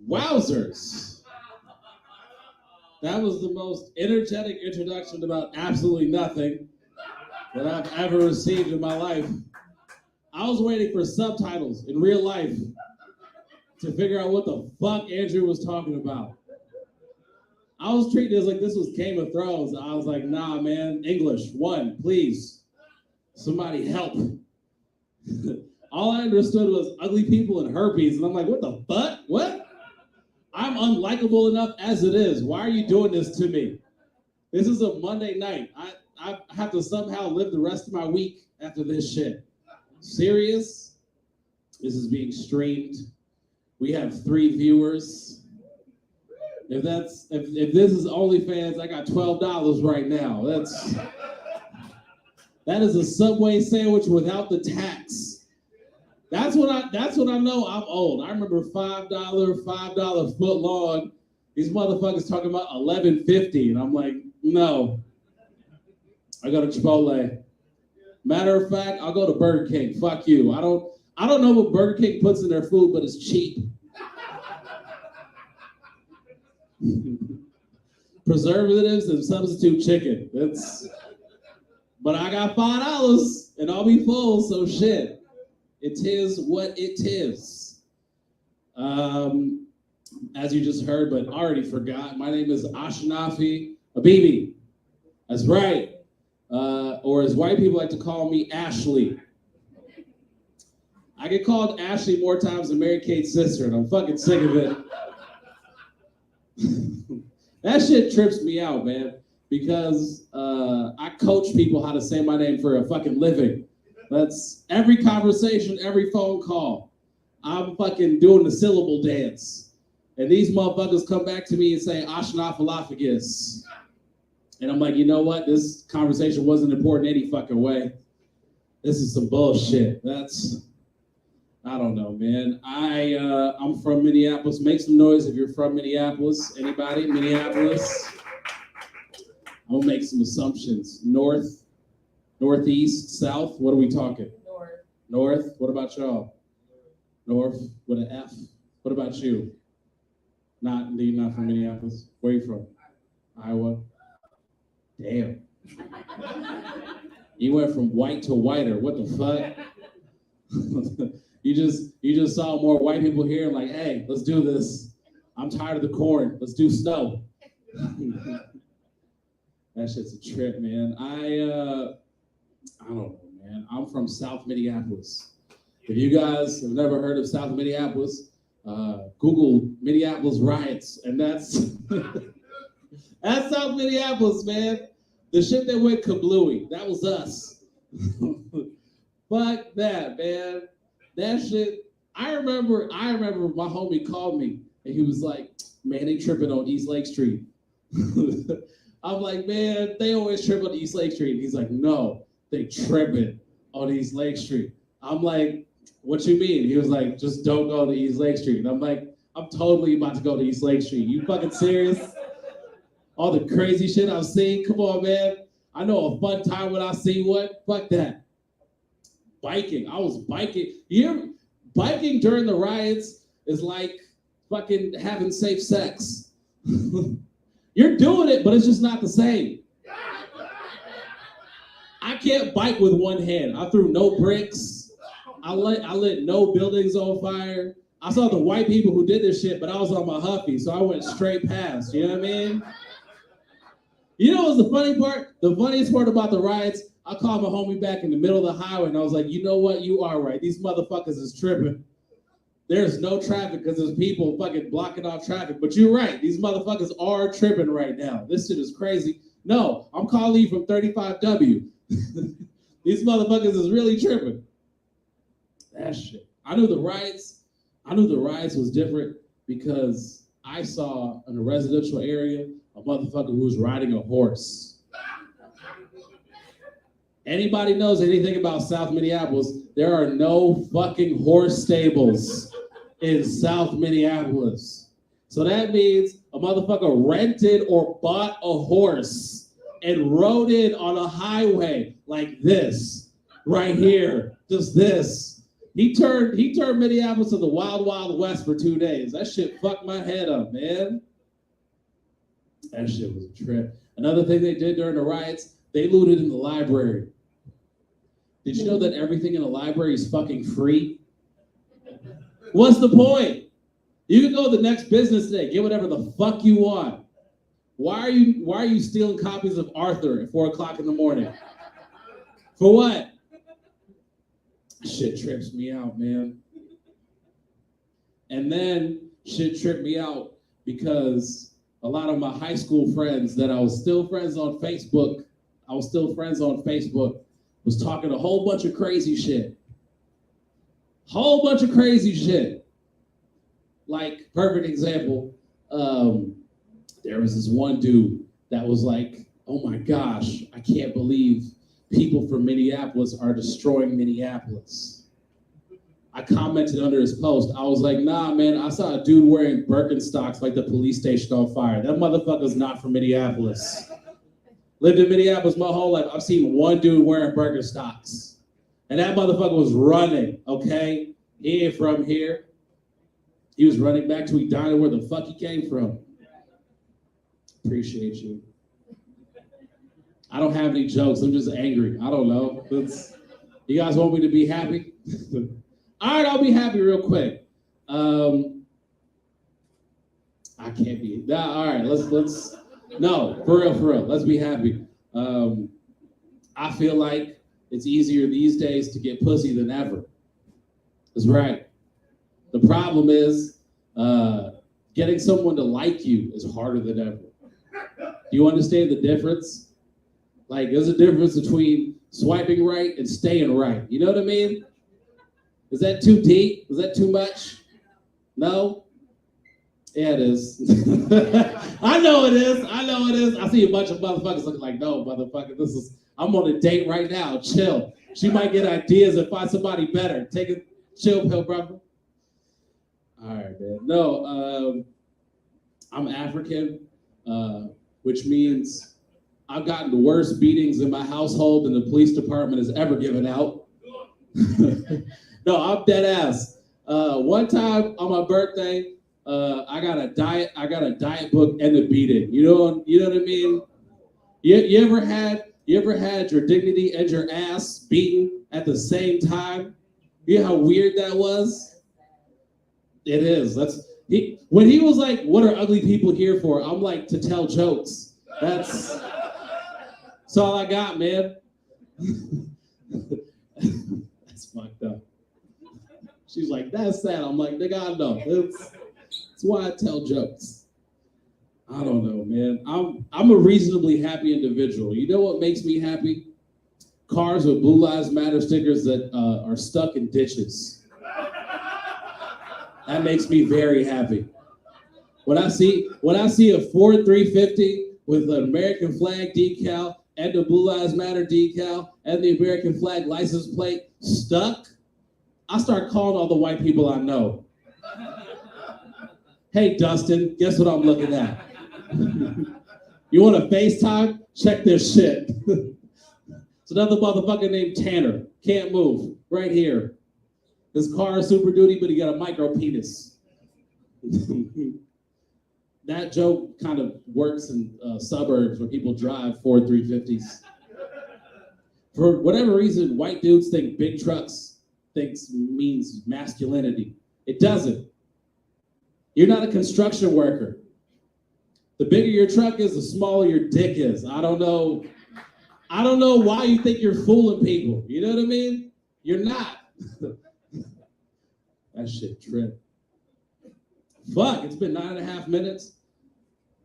Wowzers! That was the most energetic introduction about absolutely nothing that I've ever received in my life. I was waiting for subtitles in real life to figure out what the fuck Andrew was talking about. I was treating this like this was Game of Thrones. I was like, nah, man, English, one, please. Somebody help. All I understood was ugly people and herpes, and I'm like, what the fuck? What? I'm unlikable enough as it is. Why are you doing this to me? This is a Monday night. I have to somehow live the rest of my week after this shit. Serious? This is being streamed. We have 3 viewers. If this is OnlyFans, I got $12 right now. That is a Subway sandwich without the tax. That's when I know I'm old. I remember $5 foot long. These motherfuckers talking about $11.50, and I'm like, no. I go to Chipotle. Matter of fact, I'll go to Burger King. Fuck you. I don't know what Burger King puts in their food, but it's cheap. Preservatives and substitute chicken. But I got $5 and I'll be full, so shit. It is what it is. As you just heard, but already forgot, my name is Ashinafi Abibi. That's right. Or as white people like to call me, Ashley. I get called Ashley more times than Mary Kate's sister, and I'm fucking sick of it. That shit trips me out, man, because I coach people how to say my name for a fucking living. That's every conversation, every phone call. I'm fucking doing the syllable dance. And these motherfuckers come back to me and say, Ashnafalophagus. And I'm like, you know what? This conversation wasn't important any fucking way. This is some bullshit. I don't know, man. I'm from Minneapolis. Make some noise if you're from Minneapolis. Anybody? Minneapolis? I'll make some assumptions. North, northeast, south? What are we talking? North? What about y'all? North with an F. What about you? You're not from Minneapolis? Where are you from? Iowa? Damn. You went from white to whiter. What the fuck? You just saw more white people here and like, hey, let's do this. I'm tired of the corn. Let's do snow. That shit's a trip, man. I don't know, man. I'm from South Minneapolis. If you guys have never heard of South Minneapolis, Google Minneapolis riots, and that's that's South Minneapolis, man. The shit that went kablooey, that was us. Fuck that, man. That shit. I remember my homie called me and he was like, man, they tripping on East Lake Street. I'm like, man, they always trip on East Lake Street. He's like, no, they tripping on East Lake Street. I'm like, what you mean? He was like, just don't go to East Lake Street. And I'm like, I'm totally about to go to East Lake Street. You fucking serious? All the crazy shit I've seen. Come on, man. I know a fun time when I see one. Fuck that. Biking. I was biking. Biking during the riots is like fucking having safe sex. You're doing it, but it's just not the same. I can't bike with one hand. I threw no bricks. I lit no buildings on fire. I saw the white people who did this shit, but I was on my Huffy, so I went straight past. You know what I mean? You know what's the funny part? The funniest part about the riots, I called my homie back in the middle of the highway, and I was like, you know what? You are right. These motherfuckers is tripping. There's no traffic because there's people fucking blocking off traffic. But you're right. These motherfuckers are tripping right now. This shit is crazy. No, I'm calling you from 35W. These motherfuckers is really tripping. That shit. I knew the riots was different because I saw in a residential area a motherfucker who was riding a horse. Anybody knows anything about South Minneapolis, there are no fucking horse stables in South Minneapolis. So that means a motherfucker rented or bought a horse and rode in on a highway like this, right here, just this. He turned Minneapolis to the Wild Wild West for 2 days. That shit fucked my head up, man. That shit was a trip. Another thing they did during the riots, they looted in the library. Did you know that everything in a library is fucking free? What's the point? You can go the next business day, get whatever the fuck you want. Why are you stealing copies of Arthur at 4 o'clock in the morning? For what? Shit trips me out, man. And then shit tripped me out because a lot of my high school friends that I was still friends on Facebook, was talking a whole bunch of crazy shit. Like, perfect example, there was this one dude that was like, oh my gosh, I can't believe people from Minneapolis are destroying Minneapolis. I commented under his post. I was like, nah, man, I saw a dude wearing Birkenstocks like the police station on fire. That motherfucker's not from Minneapolis. Lived in Minneapolis my whole life. I've seen one dude wearing Birkenstocks. And that motherfucker was running, okay? He ain't from here. He was running back to Edina where the fuck he came from. Appreciate you. I don't have any jokes. I'm just angry. I don't know. You guys want me to be happy? All right, I'll be happy real quick. I can't be. Nah, all right, let's. No, for real. Let's be happy. I feel like it's easier these days to get pussy than ever. That's right. The problem is getting someone to like you is harder than ever. Do you understand the difference? Like, there's a difference between swiping right and staying right. You know what I mean? Is that too deep? Is that too much? No? Yeah, it is. I know it is. I see a bunch of motherfuckers looking like, no, motherfucker, I'm on a date right now. Chill. She might get ideas and find somebody better. Take a chill pill, brother. All right, man. No, I'm African, which means I've gotten the worst beatings in my household than the police department has ever given out. No, I'm dead ass. One time on my birthday, I got a diet book and a beating. You know what I mean? You ever had your dignity and your ass beaten at the same time? You know how weird that was? It is. When he was like, "What are ugly people here for?" I'm like, "To tell jokes." That's all I got, man. That's fucked up. She's like, "That's sad." I'm like, "Nigga, I know. That's why I tell jokes." I don't know, man. I'm a reasonably happy individual. You know what makes me happy? Cars with Blue Lives Matter stickers that are stuck in ditches. That makes me very happy. When I see a Ford 350 with an American flag decal and the Blue Lives Matter decal and the American flag license plate stuck, I start calling all the white people I know. Hey, Dustin, guess what I'm looking at? You want a FaceTime? Check this shit. It's another motherfucker named Tanner. Can't move. Right here. His car is Super Duty, but he got a micro penis. That joke kind of works in suburbs where people drive Ford 350s. For whatever reason, white dudes think big trucks means masculinity. It doesn't. You're not a construction worker. The bigger your truck is, the smaller your dick is. I don't know why you think you're fooling people. You know what I mean? You're not. That shit trip. Fuck, it's been 9.5 minutes.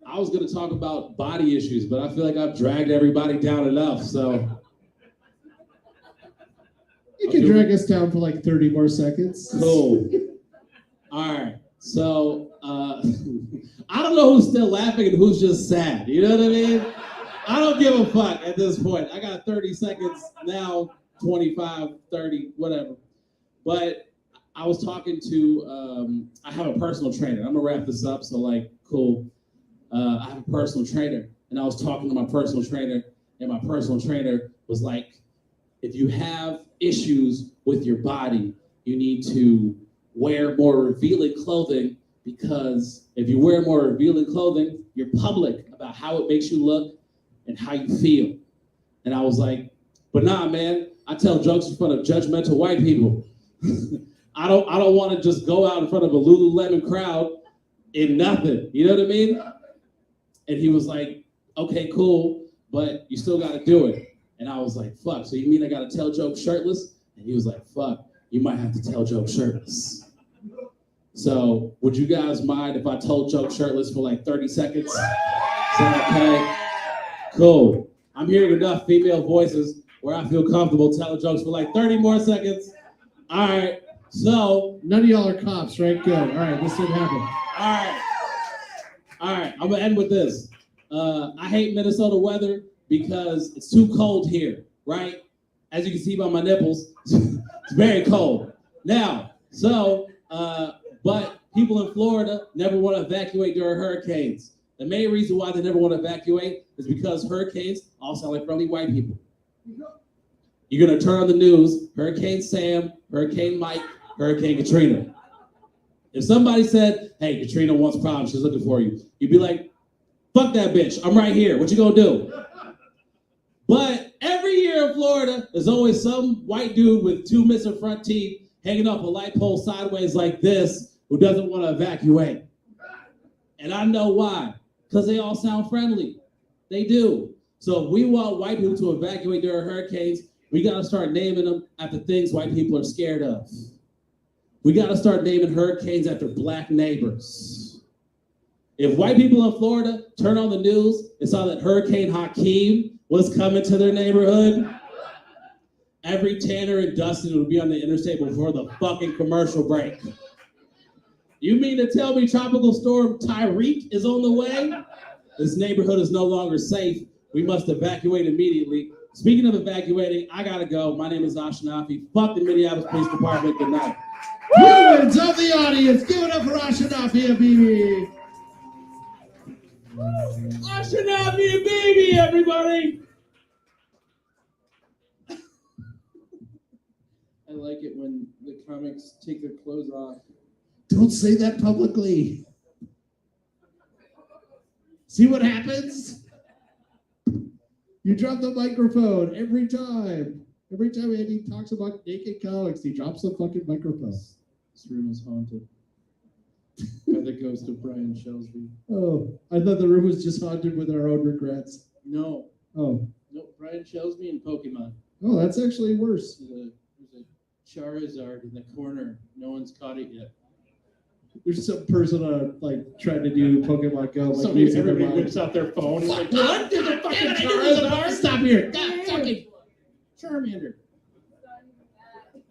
I was gonna talk about body issues, but I feel like I've dragged everybody down enough, so. You can drag us down for like 30 more seconds. Cool. All right, so I don't know who's still laughing and who's just sad. You know what I mean? I don't give a fuck at this point. I got 30 seconds now, 25, 30, whatever. But I was talking to, I have a personal trainer. I'm gonna wrap this up, so like, cool. I have a personal trainer, and I was talking to my personal trainer, and my personal trainer was like, if you have issues with your body, you need to wear more revealing clothing, because if you wear more revealing clothing, you're public about how it makes you look and how you feel. And I was like, but nah, man, I tell jokes in front of judgmental white people. I don't want to just go out in front of a Lululemon crowd in nothing. You know what I mean? And he was like, okay, cool, but you still got to do it. And I was like, fuck, so you mean I got to tell jokes shirtless? And he was like, fuck, you might have to tell jokes shirtless. So would you guys mind if I told jokes shirtless for like 30 seconds? Is that okay? Cool. I'm hearing enough female voices where I feel comfortable telling jokes for like 30 more seconds. All right, so. None of y'all are cops, right? Good. All right, this didn't happen. All right, I'm gonna end with this. I hate Minnesota weather because it's too cold here, right? As you can see by my nipples, it's very cold. Now, So, but people in Florida never want to evacuate during hurricanes. The main reason why they never want to evacuate is because hurricanes all sound like friendly white people. You're going to turn on the news, Hurricane Sam, Hurricane Mike, Hurricane Katrina. If somebody said, hey, Katrina wants problems, she's looking for you, you'd be like, fuck that bitch, I'm right here, what you gonna do? But every year in Florida, there's always some white dude with 2 missing front teeth hanging off a light pole sideways like this who doesn't want to evacuate. And I know why, because they all sound friendly. They do. So if we want white people to evacuate during hurricanes, we gotta start naming them after things white people are scared of. We gotta start naming hurricanes after black neighbors. If white people in Florida turn on the news and saw that Hurricane Hakeem was coming to their neighborhood, every Tanner and Dustin would be on the interstate before the fucking commercial break. You mean to tell me Tropical Storm Tyreek is on the way? This neighborhood is no longer safe. We must evacuate immediately. Speaking of evacuating, I gotta go. My name is Ashanafi. Fuck the Minneapolis Police Department. Good night. Words of the audience, give it up for Ashanafi Habibi. Ashanafi baby, everybody! I like it when the comics take their clothes off. Don't say that publicly. See what happens? You drop the microphone every time. Every time Andy talks about naked comics, he drops the fucking microphone. This room is haunted by the ghost of Brian Shelsby. Oh, I thought the room was just haunted with our own regrets. No, Oh, Brian Shelsby and Pokemon. oh, that's actually worse. There's a Charizard in the corner. No one's caught it yet. There's some person trying to do Pokemon Go. Like Somebody, losing their everybody mind. whips out their phone. Like, what? There's a fucking Damn it, I knew there was a Charizard. stop here. God, fucking Charmander.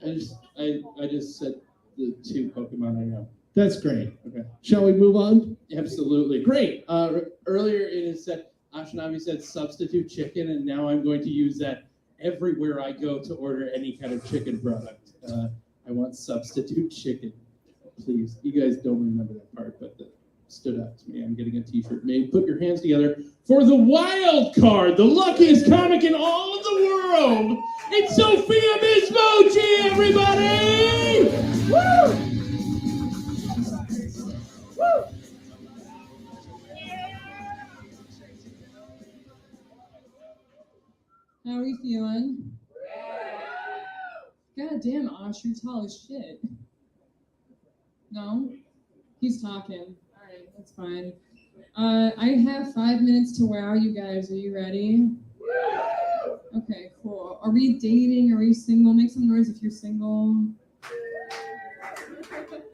I just said the 2 Pokemon I know. That's great. Okay. Shall we move on? Absolutely. Great. Earlier it said, Ashanabi said substitute chicken, and now I'm going to use that everywhere I go to order any kind of chicken product. I want substitute chicken. Please. You guys don't remember that part, but that stood out to me. I'm getting a t-shirt made. Put your hands together for the wild card, the luckiest comic in all of the world. It's Sophia Bismochi, everybody! Woo! How are we feeling? God damn, Osh, you're tall as shit. No? He's talking. Alright, that's fine. I have 5 minutes to wow you guys. Are you ready? Okay, cool. Are we dating? Are we single? Make some noise if you're single.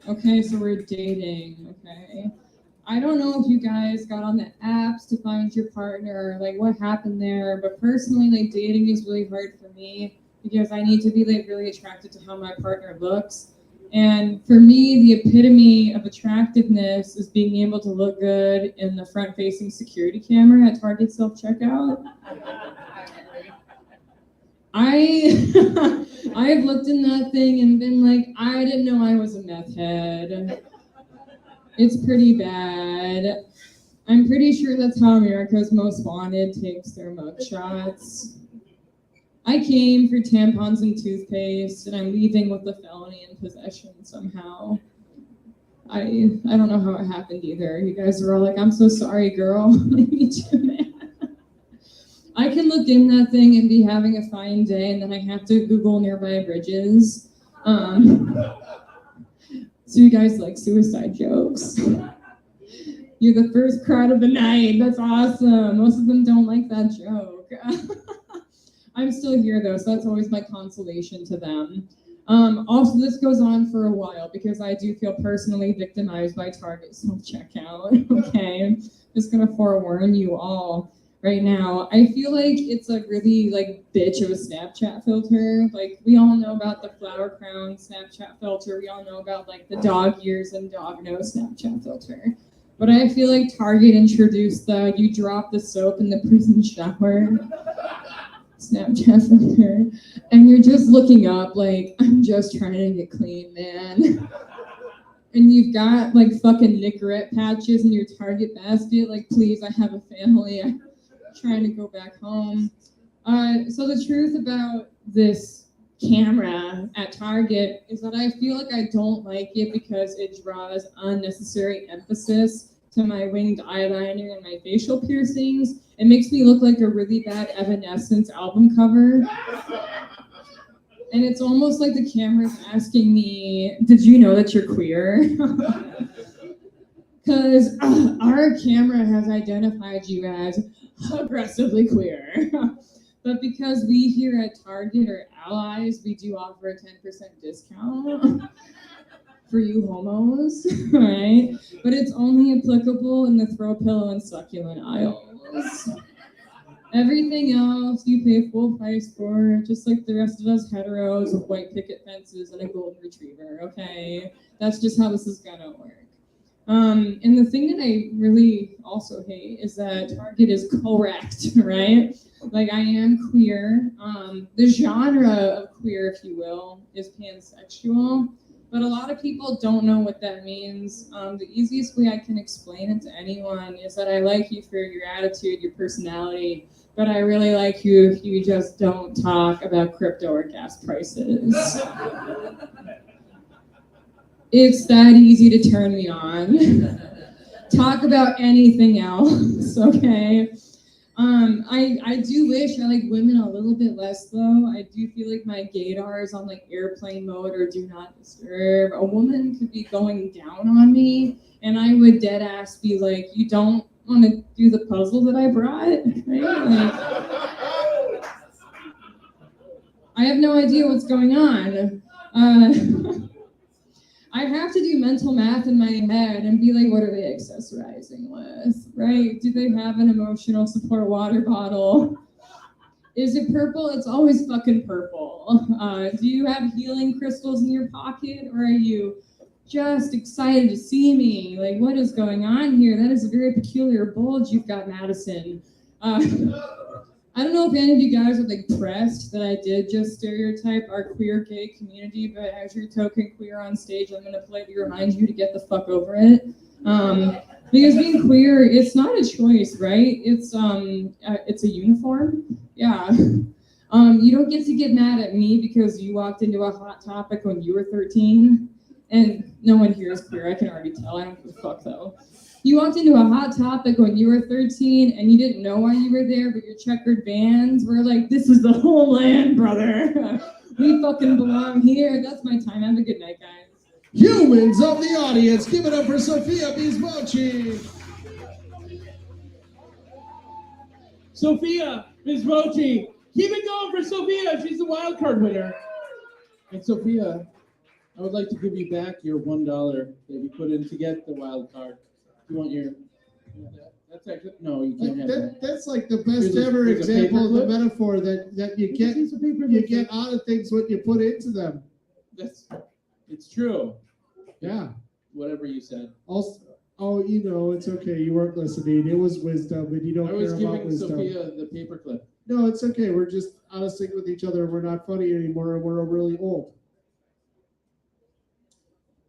Okay, so we're dating. Okay. I don't know if you guys got on the apps to find your partner, like what happened there, but personally, like dating is really hard for me because I need to be like really attracted to how my partner looks. And for me, the epitome of attractiveness is being able to look good in the front-facing security camera at Target self-checkout. I've looked in that thing and been like, I didn't know I was a meth head. It's pretty bad. I'm pretty sure that's how America's Most Wanted takes their mugshots. I came for tampons and toothpaste, and I'm leaving with a felony in possession somehow. I don't know how it happened either. You guys are all like, I'm so sorry, girl. Me too, man. I can look in that thing and be having a fine day, and then I have to Google nearby bridges. So you guys like suicide jokes? You're the first crowd of the night. That's awesome. Most of them don't like that joke. I'm still here though, so that's always my consolation to them. Also, this goes on for a while because I do feel personally victimized by Target self-checkout. Okay, just gonna forewarn you all right now. I feel like it's a really like bitch of a Snapchat filter. Like we all know about the flower crown Snapchat filter. We all know about like the dog ears and dog nose Snapchat filter. But I feel like Target introduced the you drop the soap in the prison shower Snapchat filter, and you're just looking up like, I'm just trying to get clean, man. And you've got like fucking Nicorette patches in your Target basket, like, please, I have a family, I'm trying to go back home. So the truth about this camera at Target is that I feel like I don't like it because it draws unnecessary emphasis to my winged eyeliner and my facial piercings. It makes me look like a really bad Evanescence album cover. And it's almost like the camera's asking me, did you know that you're queer? Because our camera has identified you as aggressively queer. But because we here at Target are allies, we do offer a 10% discount for you homos, right? But it's only applicable in the throw pillow and succulent aisles. Everything else you pay full price for, just like the rest of us heteros with white picket fences and a golden retriever, okay? That's just how this is gonna work. And the thing that I really also hate is that Target is correct, right? Like, I am queer. The genre of queer, if you will, is pansexual, but a lot of people don't know what that means. The easiest way I can explain it to anyone is that I like you for your attitude, your personality, but I really like you if you just don't talk about crypto or gas prices. It's that easy to turn me on. Talk about anything else, okay? I do wish I like women a little bit less though. I do feel like my gaydar is on like airplane mode or do not disturb. A woman could be going down on me and I would dead ass be like, you don't want to do the puzzle that I brought? Right? Like, I have no idea what's going on. I have to do mental math in my head and be like, what are they accessorizing with, right? Do they have an emotional support water bottle? Is it purple? It's always fucking purple. Do you have healing crystals in your pocket, or are you just excited to see me? Like, what is going on here? That is a very peculiar bulge you've got, Madison. I don't know if any of you guys are like pressed that I did just stereotype our queer gay community, but as your token queer on stage, I'm gonna politely remind you to get the fuck over it. Because being queer, it's not a choice, right? It's a uniform. Yeah. You don't get to get mad at me because you walked into a Hot Topic when you were 13. And no one here is queer, I can already tell. I don't give a fuck though. You walked into a Hot Topic when you were 13 and you didn't know why you were there, but your checkered bands were like, this is the whole land, brother. We fucking belong here. That's my time. Have a good night, guys. Humans of the audience, give it up for Sophia Bismochi. Sophia Bismochi. Keep it going for Sophia. She's the wild card winner. And Sophia, I would like to give you back your $1 that you put in to get the wild card. You want your? That's actually no. You can't have that. That's like the best ever example of the metaphor that you get out of things what you put into them. It's true. Yeah. Whatever you said. Also, you know, it's okay. You weren't listening. It was wisdom, and you don't care about wisdom. I was giving Sophia the paperclip. No, it's okay. We're just out of sync with each other. We're not funny anymore, and we're really old.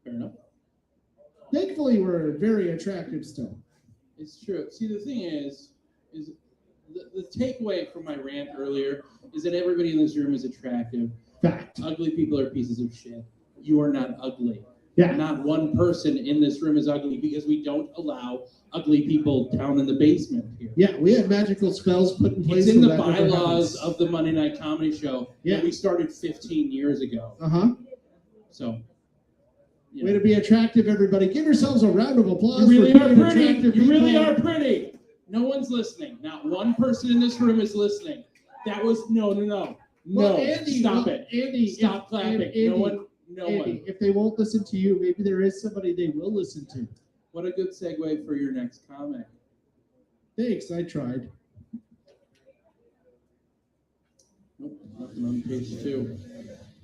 Fair enough. Thankfully, we're very attractive still. It's true. See, the thing is the takeaway from my rant earlier is that everybody in this room is attractive. Fact. Ugly people are pieces of shit. You are not ugly. Yeah. Not one person in this room is ugly because we don't allow ugly people down in the basement here. Yeah, we have magical spells put in place. It's in the bylaws of the Monday Night Comedy Show that we started 15 years ago. Uh-huh. So... Way to be attractive, everybody. Give yourselves a round of applause. You really for are being pretty. attractive You really people. are pretty. No one's listening. Not one person in this room is listening. That was no. Well, Andy, Stop it. Andy, Stop clapping. Andy, no one. If they won't listen to you, maybe there is somebody they will listen to. What a good segue for your next comic. Thanks, I tried. Nope, nothing on page 2.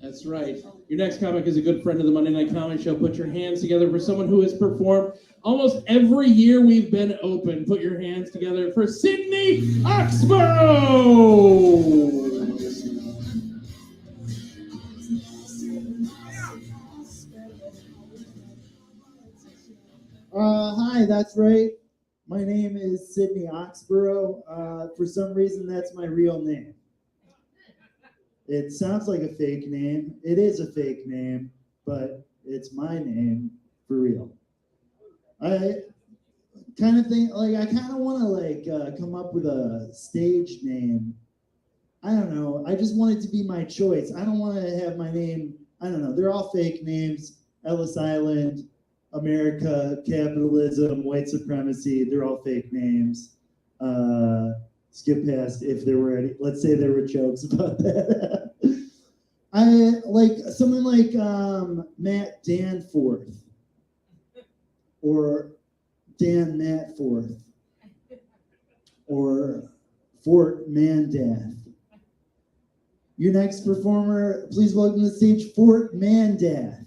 That's right. Your next comic is a good friend of the Monday Night Comedy Show. Put your hands together for someone who has performed almost every year we've been open. Put your hands together for Sydney Oxborough. Hi, that's right. My name is Sydney Oxborough. For some reason, that's my real name. It sounds like a fake name. It is a fake name, but it's my name for real. I kind of think, like, I kind of want to, like, come up with a stage name. I don't know. I just want it to be my choice. I don't want to have my name, I don't know. They're all fake names. Ellis Island, America, capitalism, white supremacy, they're all fake names. Skip past if there were any, let's say there were jokes about that. I like something like Matt Danforth or Dan Matforth or Fort Mandath. Your next performer, please welcome to the stage Fort Mandath.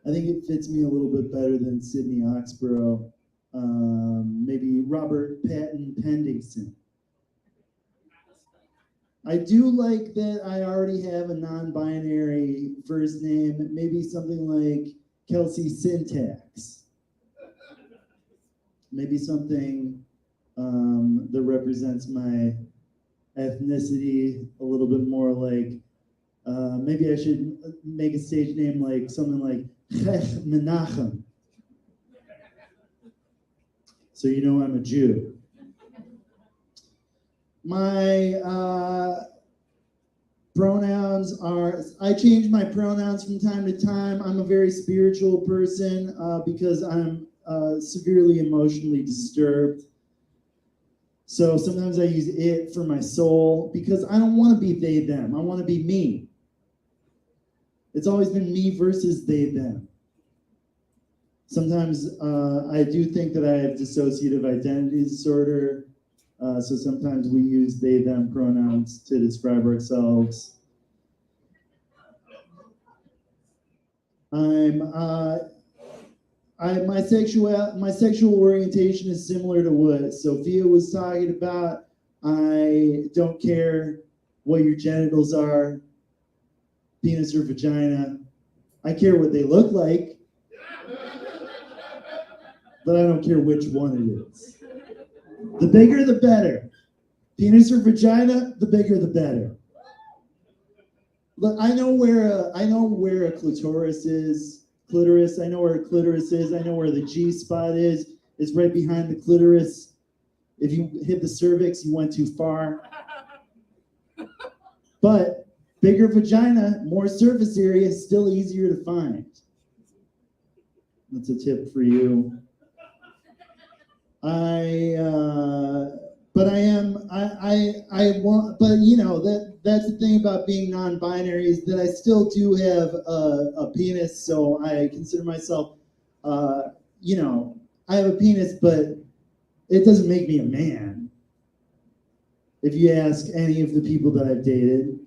I think it fits me a little bit better than Sydney Oxborough. Maybe Robert Patton Pendington. I do like that I already have a non-binary first name, maybe something like Kelsey Syntax. Maybe something that represents my ethnicity a little bit more, like maybe I should make a stage name like something like Chech Menachem. So you know I'm a Jew. My pronouns are, I change my pronouns from time to time. I'm a very spiritual person because I'm severely emotionally disturbed. So sometimes I use it for my soul because I don't want to be they, them. I want to be me. It's always been me versus they, them. Sometimes I do think that I have dissociative identity disorder. So sometimes we use they, them pronouns to describe ourselves. My sexual orientation is similar to what Sophia was talking about. I don't care what your genitals are, penis or vagina. I care what they look like, but I don't care which one it is. The bigger, the better. Penis or vagina, the bigger, the better. Look, I know where a clitoris is. Clitoris, I know where a clitoris is. I know where the G spot is. It's right behind the clitoris. If you hit the cervix, you went too far. But bigger vagina, more surface area, still easier to find. That's a tip for you. But you know, that's the thing about being non-binary is that I still do have a penis, so I consider myself, you know, I have a penis, but it doesn't make me a man. If you ask any of the people that I've dated.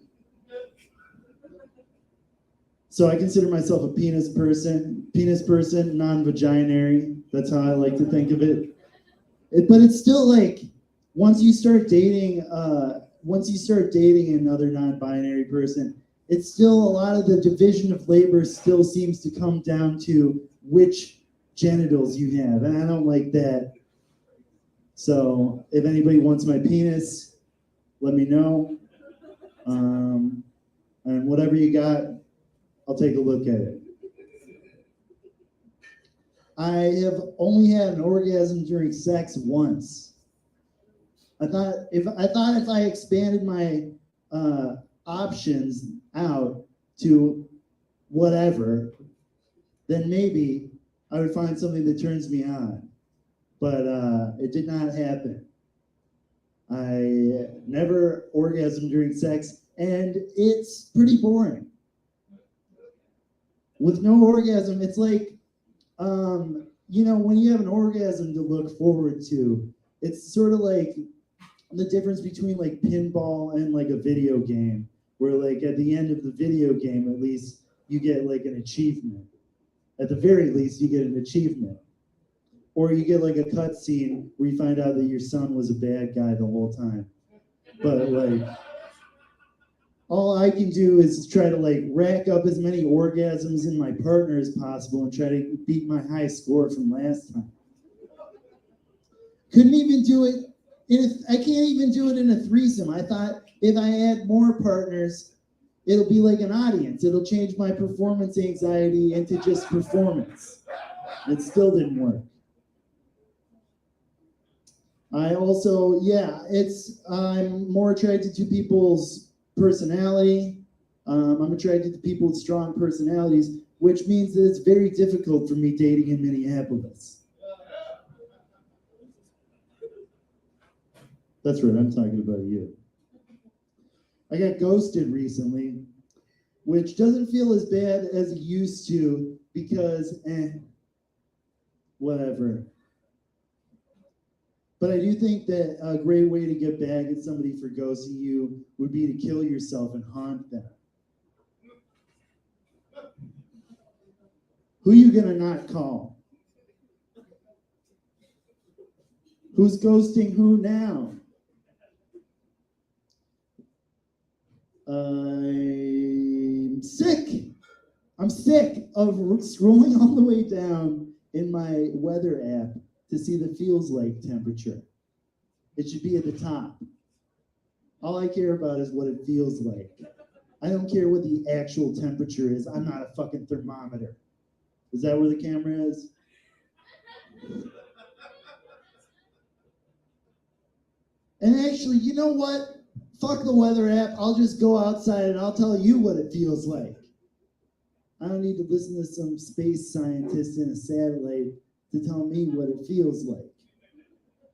So I consider myself a penis person, non-vaginary. That's how I like to think of it. But it's still like, once you start dating another non-binary person, it's still a lot of the division of labor still seems to come down to which genitals you have, and I don't like that. So if anybody wants my penis, let me know. And whatever you got, I'll take a look at it. I have only had an orgasm during sex once. I thought if I expanded my options out to whatever, then maybe I would find something that turns me on. But it did not happen. I never orgasmed during sex, and it's pretty boring. With no orgasm, it's like, you know, when you have an orgasm to look forward to, it's sort of like the difference between like pinball and like a video game, where like at the end of the video game, at least you get like an achievement. At the very least, you get an achievement. Or you get like a cutscene where you find out that your son was a bad guy the whole time. But like, all I can do is try to like rack up as many orgasms in my partner as possible and try to beat my high score from last time. Couldn't even do it I can't even do it in a threesome. I thought if I add more partners, it'll be like an audience. It'll change my performance anxiety into just performance. It still didn't work. I also, I'm more attracted to people's personality. I'm attracted to people with strong personalities, which means that it's very difficult for me dating in Minneapolis. That's right, I'm talking about you. I got ghosted recently, which doesn't feel as bad as it used to because, whatever. But I do think that a great way to get back at somebody for ghosting you would be to kill yourself and haunt them. Who you gonna not call? Who's ghosting who now? I'm sick. I'm sick of scrolling all the way down in my weather app to see the feels like temperature. It should be at the top. All I care about is what it feels like. I don't care what the actual temperature is. I'm not a fucking thermometer. Is that where the camera is? And actually, you know what? Fuck the weather app. I'll just go outside and I'll tell you what it feels like. I don't need to listen to some space scientist in a satellite to tell me what it feels like.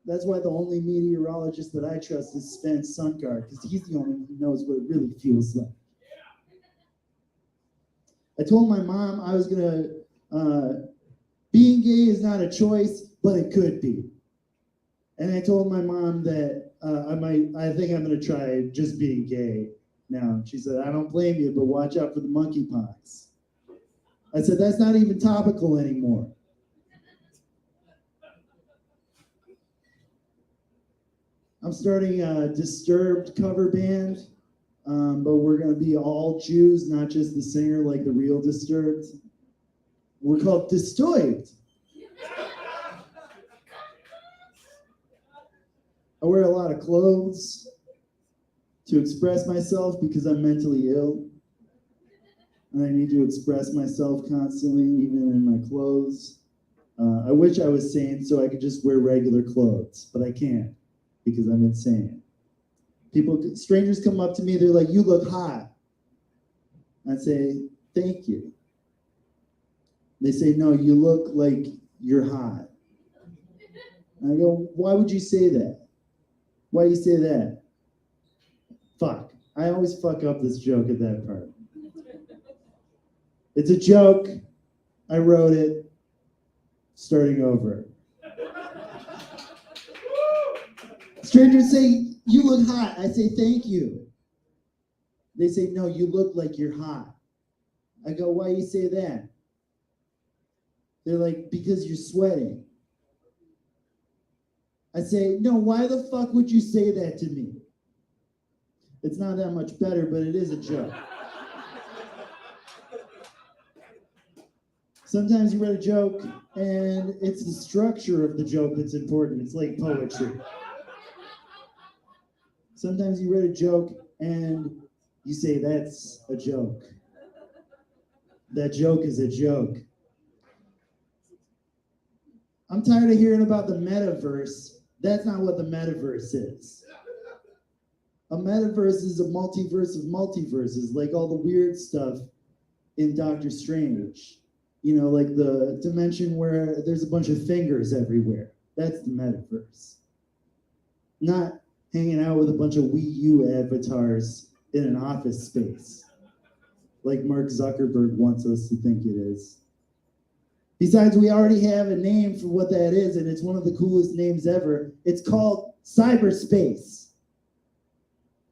That's why the only meteorologist that I trust is Sven Sundgaard, because he's the only one who knows what it really feels like. I told my mom I was being gay is not a choice, but it could be. And I told my mom that I think I'm gonna try just being gay now. She said, I don't blame you, but watch out for the monkeypox. I said, that's not even topical anymore. I'm starting a Disturbed cover band, but we're gonna be all Jews, not just the singer like the real Disturbed. We're called Disturbed. I wear a lot of clothes to express myself because I'm mentally ill. And I need to express myself constantly, even in my clothes. I wish I was sane so I could just wear regular clothes, but I can't because I'm insane. Strangers come up to me, they're like, you look hot. I say, thank you. They say, no, you look like you're hot. And I go, why would you say that? Why do you say that? Fuck. I always fuck up this joke at that part. It's a joke. I wrote it. Starting over. Strangers say, you look hot. I say, thank you. They say, no, you look like you're hot. I go, why do you say that? They're like, because you're sweating. I say, no, why the fuck would you say that to me? It's not that much better, but it is a joke. Sometimes you write a joke, and it's the structure of the joke that's important. It's like poetry. Sometimes you write a joke, and you say, that's a joke. That joke is a joke. I'm tired of hearing about the metaverse. That's not what the metaverse is. A metaverse is a multiverse of multiverses, like all the weird stuff in Doctor Strange. You know, like the dimension where there's a bunch of fingers everywhere. That's the metaverse. Not hanging out with a bunch of Wii U avatars in an office space, like Mark Zuckerberg wants us to think it is. Besides, we already have a name for what that is, and it's one of the coolest names ever. It's called cyberspace.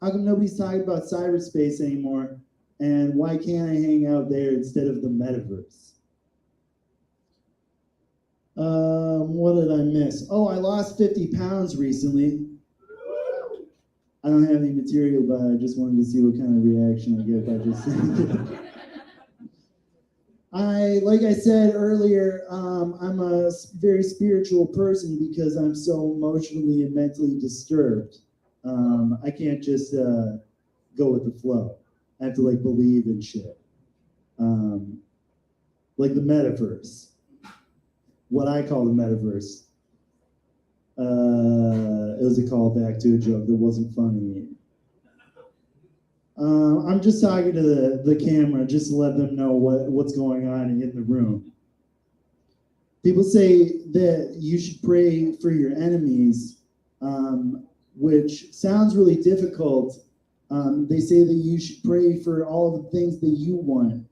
How come nobody's talking about cyberspace anymore? And why can't I hang out there instead of the metaverse? What did I miss? Oh, I lost 50 pounds recently. I don't have any material, but I just wanted to see what kind of reaction I get by just saying it. Like I said earlier, I'm a very spiritual person because I'm so emotionally and mentally disturbed. I can't just go with the flow. I have to like believe in shit. Like the metaverse. What I call the metaverse. It was a callback to a joke that wasn't funny. I'm just talking to the camera just to let them know what's going on in the room. People say that you should pray for your enemies, which sounds really difficult. They say that you should pray for all the things that you want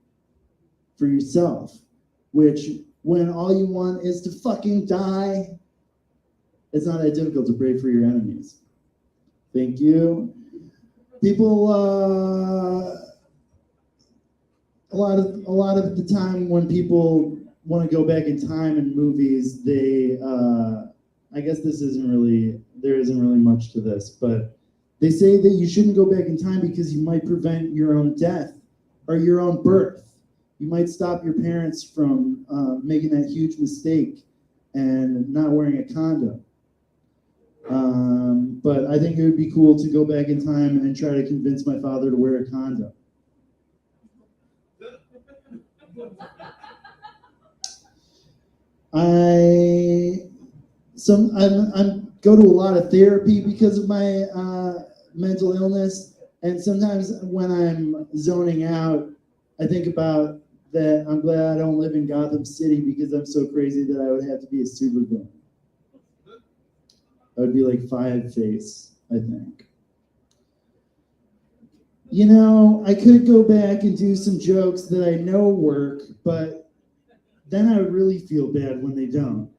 for yourself, which when all you want is to fucking die, it's not that difficult to pray for your enemies. Thank you. People, a lot of the time when people want to go back in time in movies, they, I guess there isn't really much to this, but they say that you shouldn't go back in time because you might prevent your own death or your own birth. You might stop your parents from making that huge mistake and not wearing a condom. But I think it would be cool to go back in time and try to convince my father to wear a condom. I go to a lot of therapy because of my mental illness, and sometimes when I'm zoning out, I think about that I'm glad I don't live in Gotham City because I'm so crazy that I would have to be a supervillain. I would be like Five-Face, I think. You know, I could go back and do some jokes that I know work, but then I would really feel bad when they don't.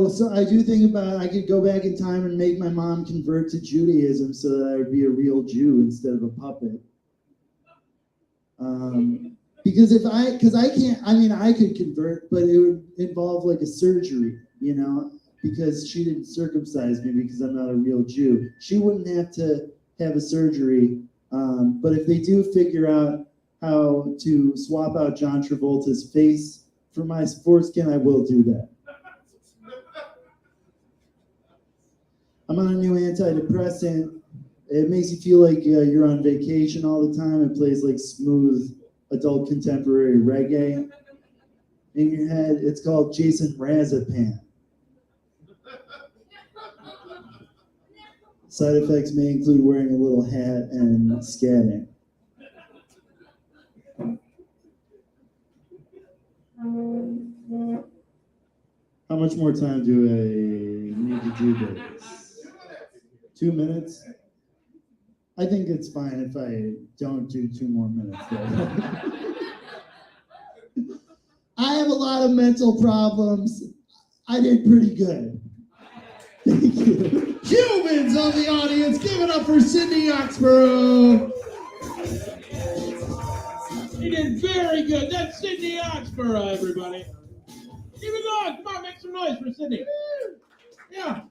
So I do think about I could go back in time and make my mom convert to Judaism so that I would be a real Jew instead of a puppet. Because I could convert, but it would involve like a surgery, you know, because she didn't circumcise me because I'm not a real Jew. She wouldn't have to have a surgery, but if they do figure out how to swap out John Travolta's face for my foreskin, I will do that. I'm on a new antidepressant. It makes you feel like you're on vacation all the time. It plays like smooth adult contemporary reggae in your head. It's called Jason Razzapan. Side effects may include wearing a little hat and scatting. How much more time do I need to do this? 2 minutes? I think it's fine if I don't do 2 more minutes. I have a lot of mental problems. I did pretty good. Thank you. Humans on the audience, give it up for Sydney Oxborough. He did very good. That's Sydney Oxborough, everybody. Give it on. Come on, make some noise for Sydney. Yeah.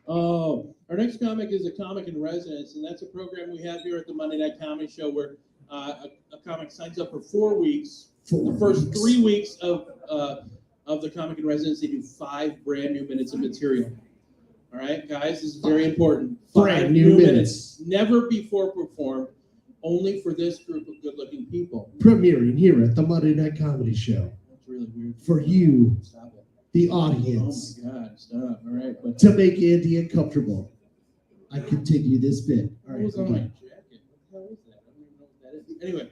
Oh, our next comic is a comic in residence, and that's a program we have here at the Monday Night Comedy Show where a comic signs up for 4 weeks. The first 3 weeks of the comic in residence, they do 5 brand new minutes of material. All right, guys, this is very important. 5 Brand new minutes. Never before performed, only for this group of good-looking people. Premiering here at the Monday Night Comedy Show. That's really weird. For you, Stop it. the audience, Oh my God, stop. All right, but to make Andy uncomfortable. I continue this bit. All what right, was on my okay. jacket? What the hell is that? I don't even know what that is. Anyway,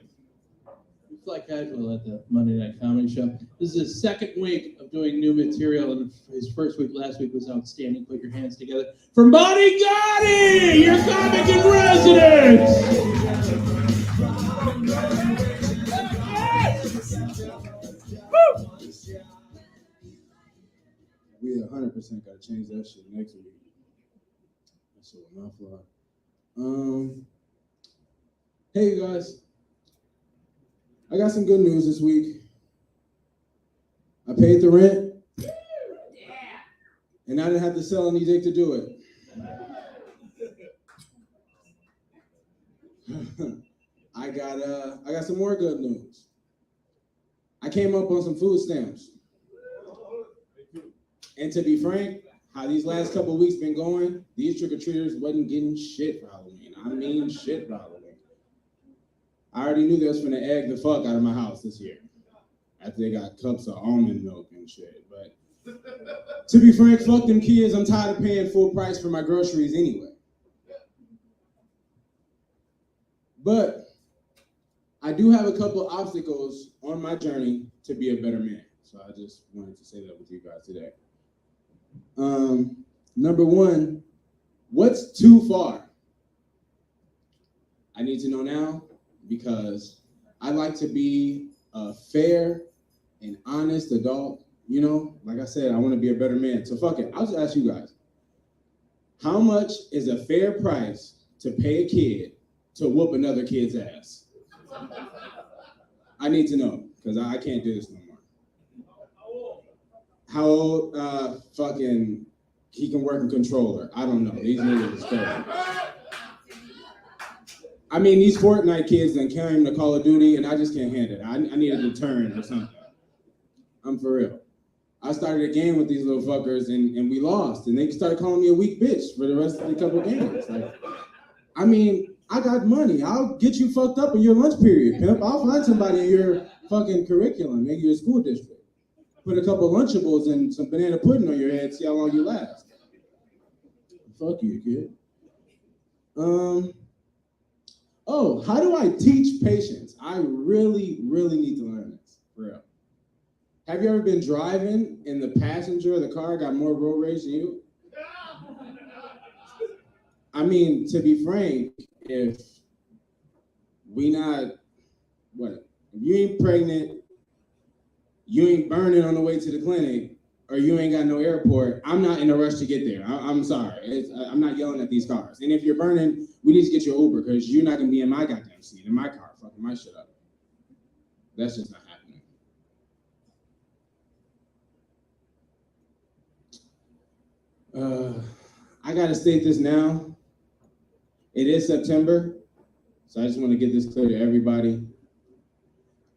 we fly casual at the Monday Night Comedy Show. This is his second week of doing new material, and his first week last week was outstanding. Put your hands together for Buddy Gotti, your comic in residence. We 100% got to change that shit next week. That shit will not fly. Hey, you guys. I got some good news this week. I paid the rent, and I didn't have to sell any dick to do it. I got some more good news. I came up on some food stamps. And to be frank, how these last couple of weeks been going, these trick-or-treaters wasn't getting shit for Halloween. I mean shit for Halloween. I already knew they was finna egg the fuck out of my house this year. After they got cups of almond milk and shit. But to be frank, fuck them kids. I'm tired of paying full price for my groceries anyway. But I do have a couple obstacles on my journey to be a better man. So I just wanted to say that with you guys today. Number one, what's too far? I need to know now because I like to be a fair and honest adult. You know, like I said, I want to be a better man. So fuck it. I'll just ask you guys. How much is a fair price to pay a kid to whoop another kid's ass? I need to know because I can't do this no more. How old? Fucking, he can work a controller. I don't know. These niggas is crazy. I mean, these Fortnite kids done carry him to Call of Duty, and I just can't handle it. I need a deterrent or something. I'm for real. I started a game with these little fuckers, and we lost, and they started calling me a weak bitch for the rest of the couple games. Like, I mean, I got money. I'll get you fucked up in your lunch period, pimp. I'll find somebody in your fucking curriculum, maybe your school district. Put a couple Lunchables and some banana pudding on your head, see how long you last. Fuck you, kid. Oh, how do I teach patience? I really, really need to learn this, for real. Have you ever been driving and the passenger of the car got more road rage than you? I mean, to be frank, if if you ain't pregnant, you ain't burning on the way to the clinic, or you ain't got no airport, I'm not in a rush to get there. I'm sorry. I'm not yelling at these cars. And if you're burning, we need to get you an Uber because you're not going to be in my goddamn seat, in my car, fucking my shit up. That's just not happening. I got to state this now. It is September, so I just want to get this clear to everybody.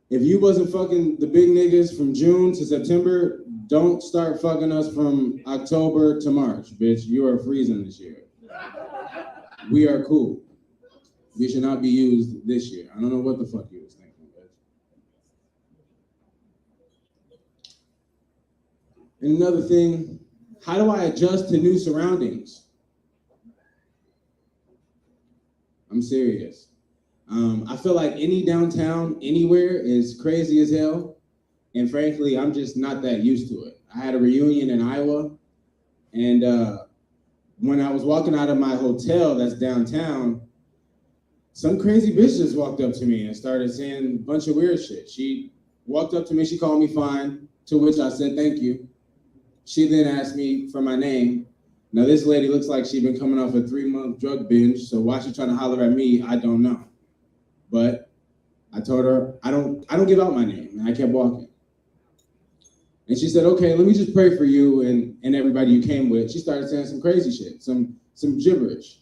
If you wasn't fucking the big niggas from June to September, don't start fucking us from October to March, bitch. You are freezing this year. We are cool. We should not be used this year. I don't know what the fuck you was thinking, bitch. And another thing, how do I adjust to new surroundings? I'm serious. I feel like any downtown, anywhere is crazy as hell. And frankly, I'm just not that used to it. I had a reunion in Iowa. And when I was walking out of my hotel that's downtown, some crazy bitch just walked up to me and started saying a bunch of weird shit. She walked up to me, she called me fine, to which I said thank you. She then asked me for my name. Now this lady looks like she'd been coming off a 3-month drug binge, so why she trying to holler at me, I don't know. But I told her, I don't give out my name, and I kept walking. And she said, okay, let me just pray for you and everybody you came with. She started saying some crazy shit, some gibberish.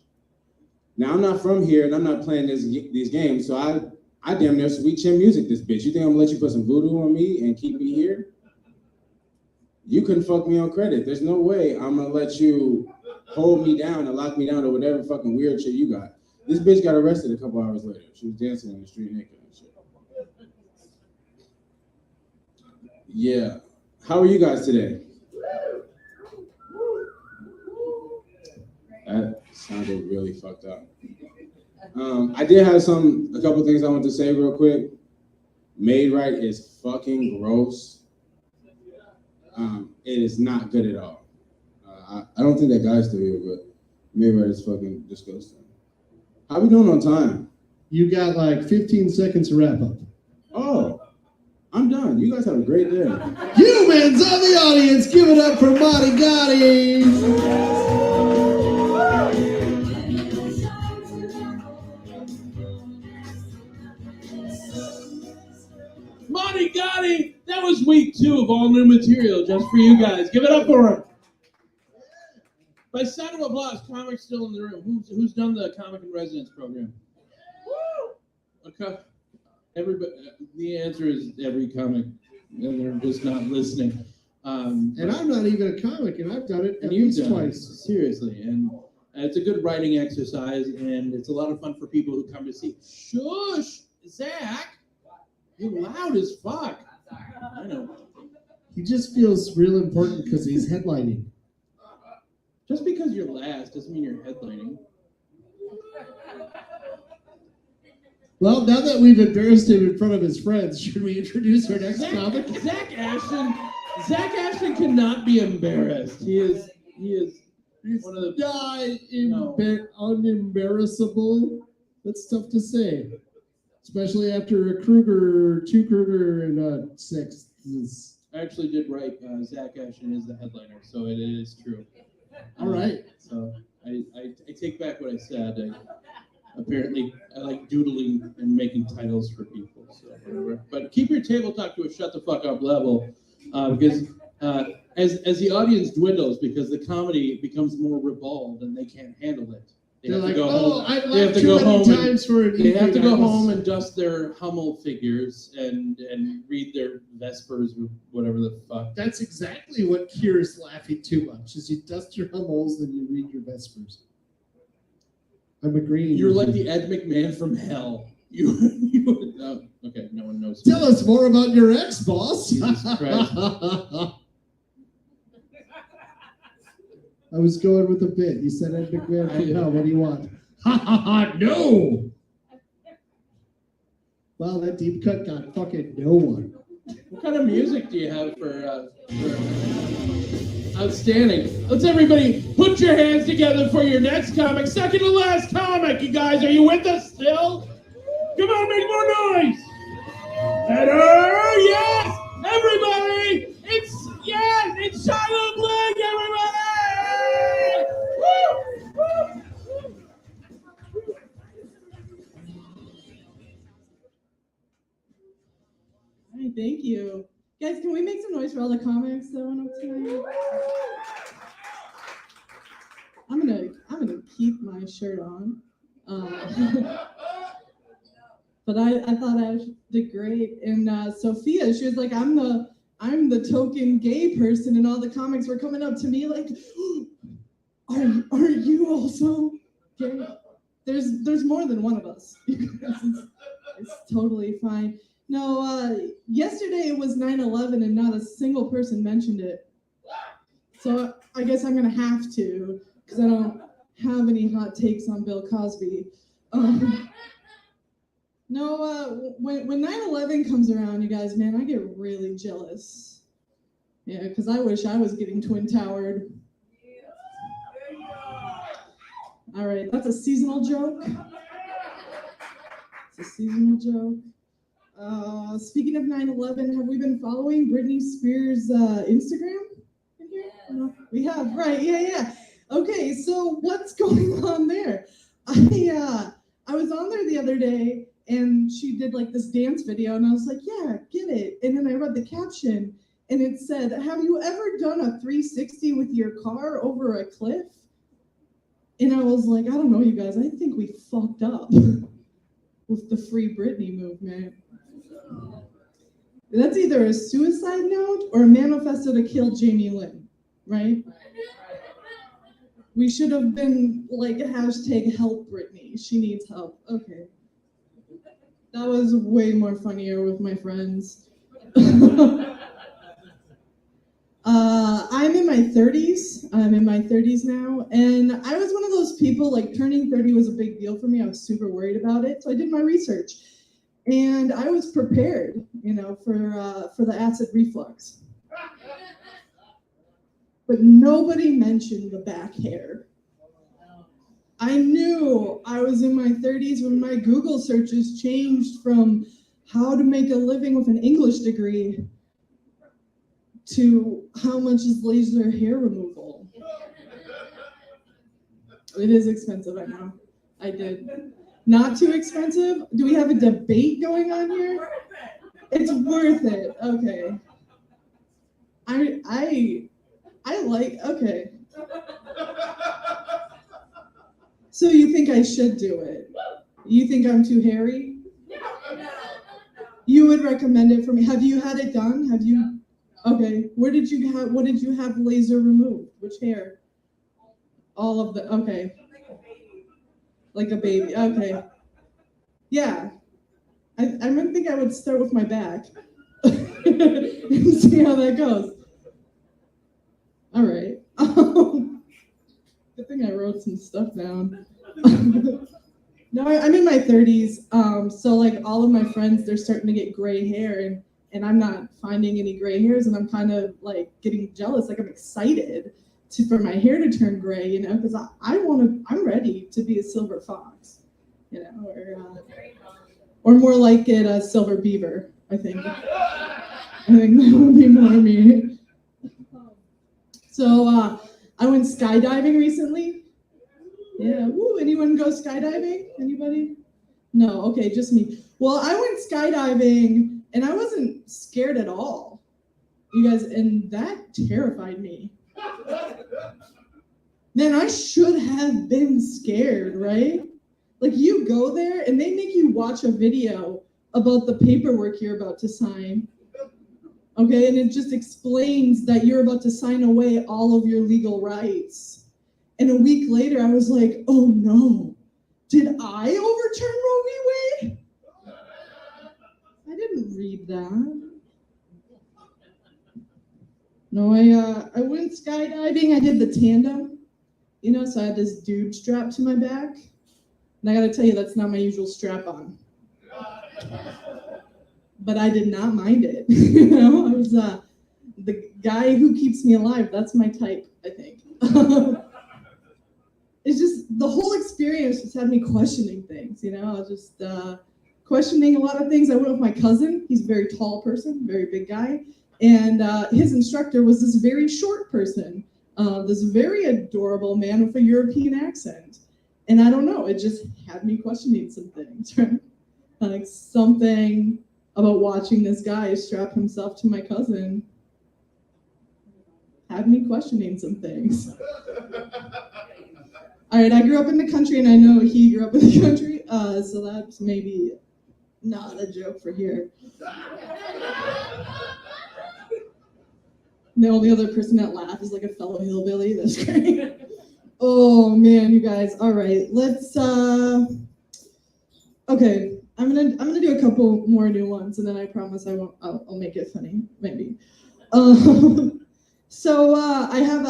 Now, I'm not from here, and I'm not playing these games, so I damn near sweet chin music this bitch. You think I'm gonna let you put some voodoo on me and keep me here? You couldn't fuck me on credit. There's no way I'm gonna let you hold me down and lock me down or whatever fucking weird shit you got. This bitch got arrested a couple hours later. She was dancing in the street naked and shit. Yeah. How are you guys today? That sounded really fucked up. I did have a couple things I want to say real quick. Made right is fucking gross. It is not good at all. I don't think that guy's still here, but Made right is fucking disgusting. How we doing on time? You got like 15 seconds to wrap up. Oh, I'm done. You guys have a great day. Humans of the audience, give it up for Marty Gotti. Gotti, Gotti! That was week 2 of all new material just for you guys. Give it up for him. By sound of applause, comics still in the room. Who's done the comic in residence program? Okay. Everybody. The answer is every comic, and they're just not listening. And I'm not even a comic, and I've done it at And you've least done twice. it, seriously, and it's a good writing exercise, and it's a lot of fun for people who come to see. Shush, Zach, you're loud as fuck. I know. He just feels real important because he's headlining. Just because you're last doesn't mean you're headlining. Well, now that we've embarrassed him in front of his friends, should we introduce our next comic? Zach Ashton cannot be embarrassed. He is one of the unembarrassable. That's tough to say, especially after a two Kruger, and a sixth. I actually did write Zach Ashton is the headliner, so it is true. All right. So I take back what I said. Apparently, I like doodling and making titles for people. So whatever. But keep your table talk to a shut the fuck up level, because as the audience dwindles, because the comedy becomes more ribald and they can't handle it. They They're have to like, go home. I've They have laughed to too go many home. times for an They have to go evening. home and dust their Hummel figures and read their Vespers or whatever the fuck. That's exactly what cures laughing too much, is you dust your Hummels and you read your Vespers. I'm agreeing. You're with like you. the Ed McMahon from hell. Okay, no one knows. Tell us more about your ex, boss. Jesus Christ. I was going with a bit. You said Ed McMahon from hell. What do you want? Ha ha ha! No. Wow, that deep cut got fucking no one. What kind of music do you have for outstanding? Let's everybody put your hands together for your next comic, second to last comic. You guys, are you with us still? Come on, make more noise. Better, yes, everybody. It's Shiloh Blake, everybody. Woo! Woo! Hi, thank you. Guys, can we make some noise for all the comics that went up tonight? I'm gonna keep my shirt on. But I thought I did great. And Sophia, she was like, I'm the token gay person, and all the comics were coming up to me like, are you also gay? There's more than one of us. It's totally fine. No, yesterday it was 9/11 and not a single person mentioned it. So I guess I'm gonna have to, because I don't have any hot takes on Bill Cosby. No, when 9/11 comes around, you guys, man, I get really jealous. Yeah, because I wish I was getting Twin Towered. All right, that's a seasonal joke. It's a seasonal joke. Speaking of 9/11, have we been following Britney Spears' Instagram in here? No, we have, right? Yeah. Okay, so what's going on there? I was on there the other day, and she did like this dance video, and I was like, yeah, get it. And then I read the caption, and it said, have you ever done a 360 with your car over a cliff? And I was like, I don't know, you guys, I think we fucked up with the Free Britney movement. That's either a suicide note or a manifesto to kill Jamie Lynn, right? We should have been like hashtag help Britney. She needs help. Okay. That was way more funnier with my friends. I'm in my 30s. I'm in my 30s now. And I was one of those people, like turning 30 was a big deal for me. I was super worried about it. So I did my research. And I was prepared, for the acid reflux. But nobody mentioned the back hair. I knew I was in my 30s when my Google searches changed from how to make a living with an English degree to how much is laser hair removal. It is expensive, I know. I did. Not too expensive? Do we have a debate going on here? It's worth it. Okay. I like, okay. So you think I should do it? You think I'm too hairy? You would recommend it for me. Have you had it done? Have you? Okay. What did you have laser removed? Which hair? All of the, okay. Like a baby. Okay. Yeah. I think I would start with my back and see how that goes. All right. Good thing I wrote some stuff down. No, I'm in my 30s. So like all of my friends, they're starting to get gray hair, and I'm not finding any gray hairs, and I'm kind of like getting jealous. Like I'm excited for my hair to turn gray, you know, because I'm ready to be a silver fox, you know, or more like it a silver beaver. I think that would be more me. So I went skydiving recently. Yeah, woo, anyone go skydiving? Anybody? No, okay, just me. Well, I went skydiving and I wasn't scared at all. You guys, and that terrified me. Man, I should have been scared, right? Like you go there and they make you watch a video about the paperwork you're about to sign. Okay, and it just explains that you're about to sign away all of your legal rights. And a week later, I was like, oh no, did I overturn Roe v. Wade? I didn't read that. No, I went skydiving. I did the tandem, you know, so I had this dude strapped to my back. And I gotta tell you, that's not my usual strap on. But I did not mind it. You know, I was the guy who keeps me alive. That's my type, I think. It's just the whole experience just had me questioning things, you know. I was just questioning a lot of things. I went with my cousin. He's a very tall person, very big guy. And his instructor was this very short person, this very adorable man with a European accent. And I don't know, it just had me questioning some things, right? Like something about watching this guy strap himself to my cousin had me questioning some things. All right, I grew up in the country, and I know he grew up in the country, so that's maybe not a joke for here. The only other person that laughed is like a fellow hillbilly. That's great. Oh man, you guys. All right, let's. Okay, I'm gonna do a couple more new ones, and then I promise I won't. I'll make it funny, maybe. So I have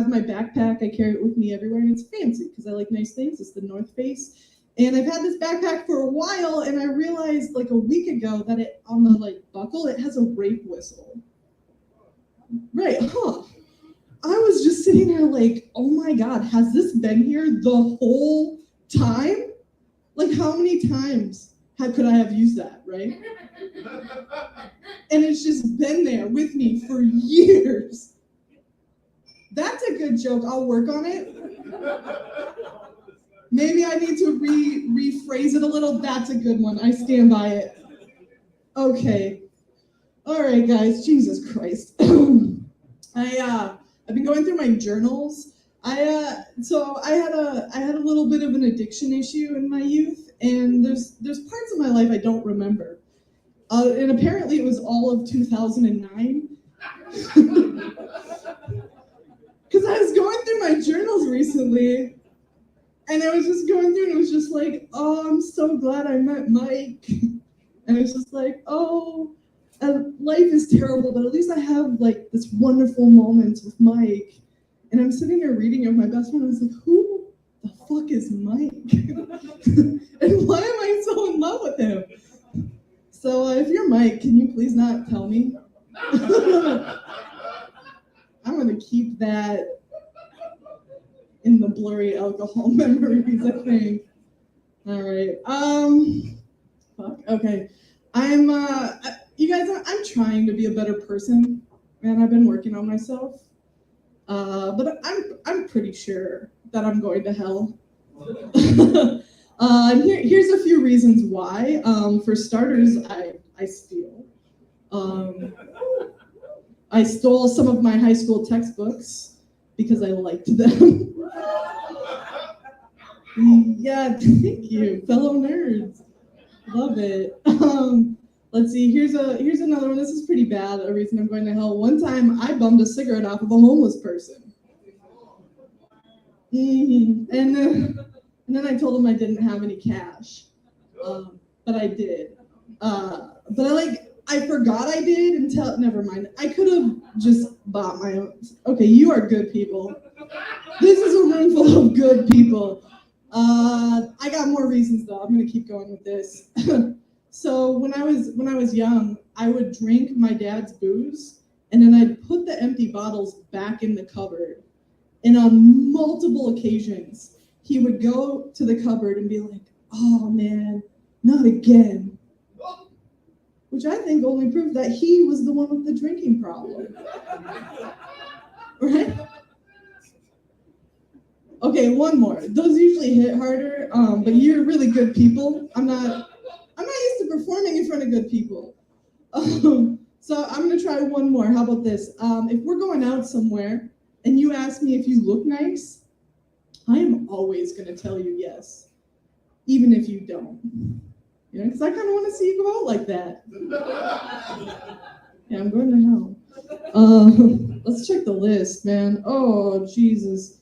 my backpack. I carry it with me everywhere, and it's fancy because I like nice things. It's the North Face, and I've had this backpack for a while, and I realized like a week ago that it on the like buckle it has a rape whistle. Right? Huh? I was just sitting there like, oh my God, has this been here the whole time? Like how many times could I have used that, right? And it's just been there with me for years. That's a good joke. I'll work on it. Maybe I need to rephrase it a little. That's a good one. I stand by it. Okay. All right, guys. Jesus Christ. I've been going through my journals. So I had a little bit of an addiction issue in my youth, and there's parts of my life I don't remember. And apparently it was all of 2009. Because I was going through my journals recently, and I was just going through, and it was just like, oh, I'm so glad I met Mike. And it's just like, oh, life is terrible, but at least I have like this wonderful moment with Mike. And I'm sitting there reading of my best friend, and I was like, who the fuck is Mike? And why am I so in love with him? So if you're Mike, can you please not tell me? I'm gonna keep that in the blurry alcohol memories, I think. All right. Fuck. Okay. You guys, I'm trying to be a better person, and I've been working on myself. But I'm pretty sure that I'm going to hell. Here's a few reasons why. For starters, I steal. I stole some of my high school textbooks because I liked them. Yeah, thank you, fellow nerds. Love it. Let's see. Here's another one. This is pretty bad. A reason I'm going to hell. One time, I bummed a cigarette off of a homeless person. And then I told him I didn't have any cash, but I did. But I forgot I did until, never mind. I could have just bought my own. Okay, you are good people. This is a room full of good people. I got more reasons though. I'm gonna keep going with this. So when I was young, I would drink my dad's booze, and then I'd put the empty bottles back in the cupboard. And on multiple occasions, he would go to the cupboard and be like, "Oh man, not again." Which I think only proved that he was the one with the drinking problem. Right? Okay, one more. Those usually hit harder, but you're really good people. I'm not used to performing in front of good people. So I'm gonna try one more. How about this? If we're going out somewhere and you ask me if you look nice, I am always gonna tell you yes, even if you don't. You know, because I kind of want to see you go out like that. Yeah, I'm going to hell. Let's check the list, man. Oh, Jesus.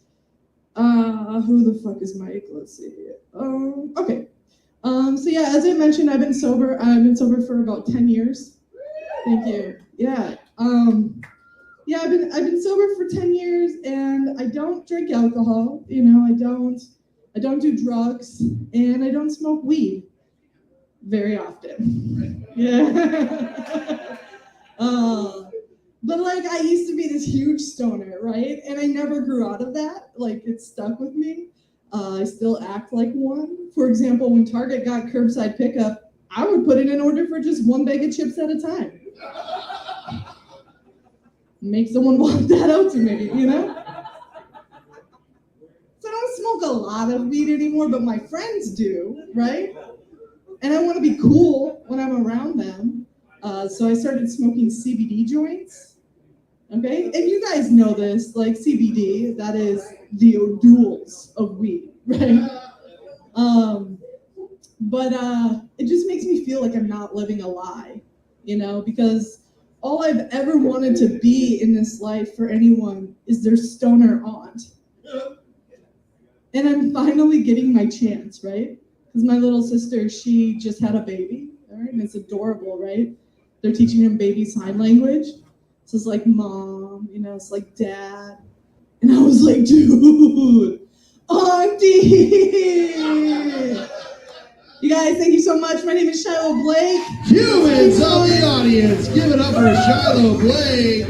Who the fuck is Mike? Let's see. Okay. So yeah, as I mentioned, I've been sober for about 10 years. Thank you. Yeah. Yeah, I've been sober for 10 years, and I don't drink alcohol. You know, I don't do drugs, and I don't smoke weed very often. Yeah. But like, I used to be this huge stoner, right? And I never grew out of that. Like, it stuck with me. I still act like one. For example, when Target got curbside pickup, I would put it in order for just one bag of chips at a time. Make someone walk that out to me, you know? So I don't smoke a lot of weed anymore, but my friends do, right? And I want to be cool when I'm around them. So I started smoking CBD joints. Okay? And you guys know this, like CBD, that is the odules of weed, right? But it just makes me feel like I'm not living a lie, you know, because all I've ever wanted to be in this life for anyone is their stoner aunt. And I'm finally getting my chance, right? Because my little sister, she just had a baby, all right? And it's adorable, right? They're teaching him baby sign language. So it's like mom, you know, it's like dad. And I was like, dude, auntie. You guys, thank you so much. My name is Shiloh Blake. Humans of the audience, give it up for Shiloh Blake.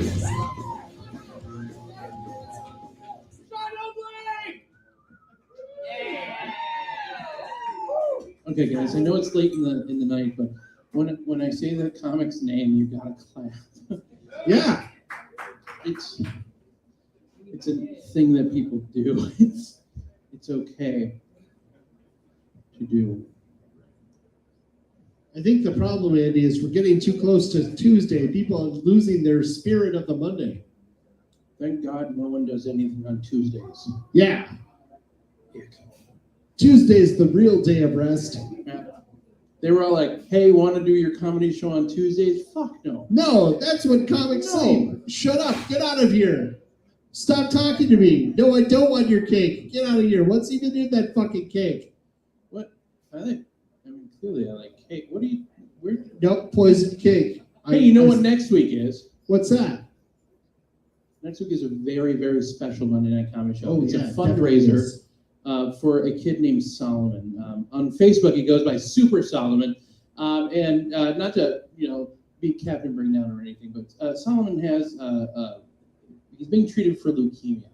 Okay, guys, I know it's late in the night, but when I say the comic's name, you gotta clap. Yeah. It's a thing that people do. It's okay to do. I think the problem, Andy, is we're getting too close to Tuesday. People are losing their spirit of the Monday. Thank God no one does anything on Tuesdays. Yeah. Tuesday's the real day of rest. Yeah. They were all like, hey, want to do your comedy show on Tuesdays? Fuck no. No, that's what comics say. Shut up. Get out of here. Stop talking to me. No, I don't want your cake. Get out of here. What's even in that fucking cake? What? Clearly I like cake. What do you... Where? Nope, poison cake. Hey, you know what next week is? What's that? Next week is a very, very special Monday Night Comedy Show. Oh, it's yeah, a fundraiser for a kid named Solomon. On Facebook, he goes by Super Solomon. And not to, be Captain Bring Down or anything, but Solomon has, he's being treated for leukemia.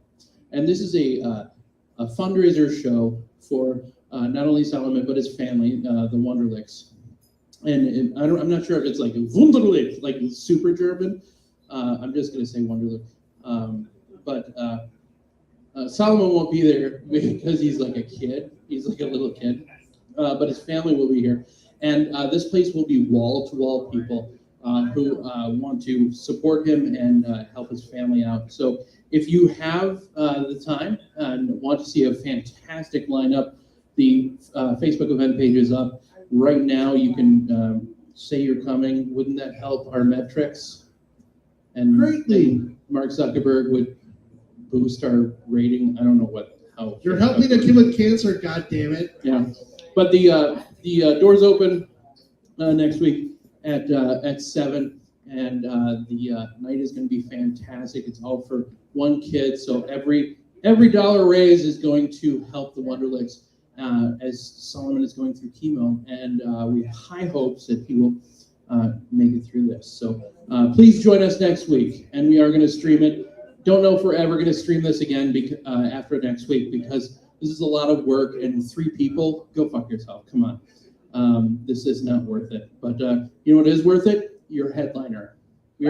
And this is a fundraiser show for not only Solomon, but his family, the Wunderlichs. And I'm not sure if it's like Wunderlich, like super German. I'm just going to say Wunderlich. But Solomon won't be there because he's like a kid. He's like a little kid. but his family will be here. And this place will be wall-to-wall people who want to support him and help his family out. So if you have the time and want to see a fantastic lineup, the Facebook event page is up. Right now, you can say you're coming. Wouldn't that help our metrics? And Greatly. Mark Zuckerberg would boost our rating. I don't know how. You're helping a kid with cancer, goddammit. Yeah, but the doors open next week at 7, and the night is going to be fantastic. It's all for one kid, so every dollar raised is going to help the Wonderlicks as Solomon is going through chemo, and we have high hopes that he will make it through this. So please join us next week, and we are going to stream it. Don't know if we're ever going to stream this again after next week, because this is a lot of work, and 3 people, go fuck yourself. Come on. This is not worth it. But you know what is worth it? Your headliner. We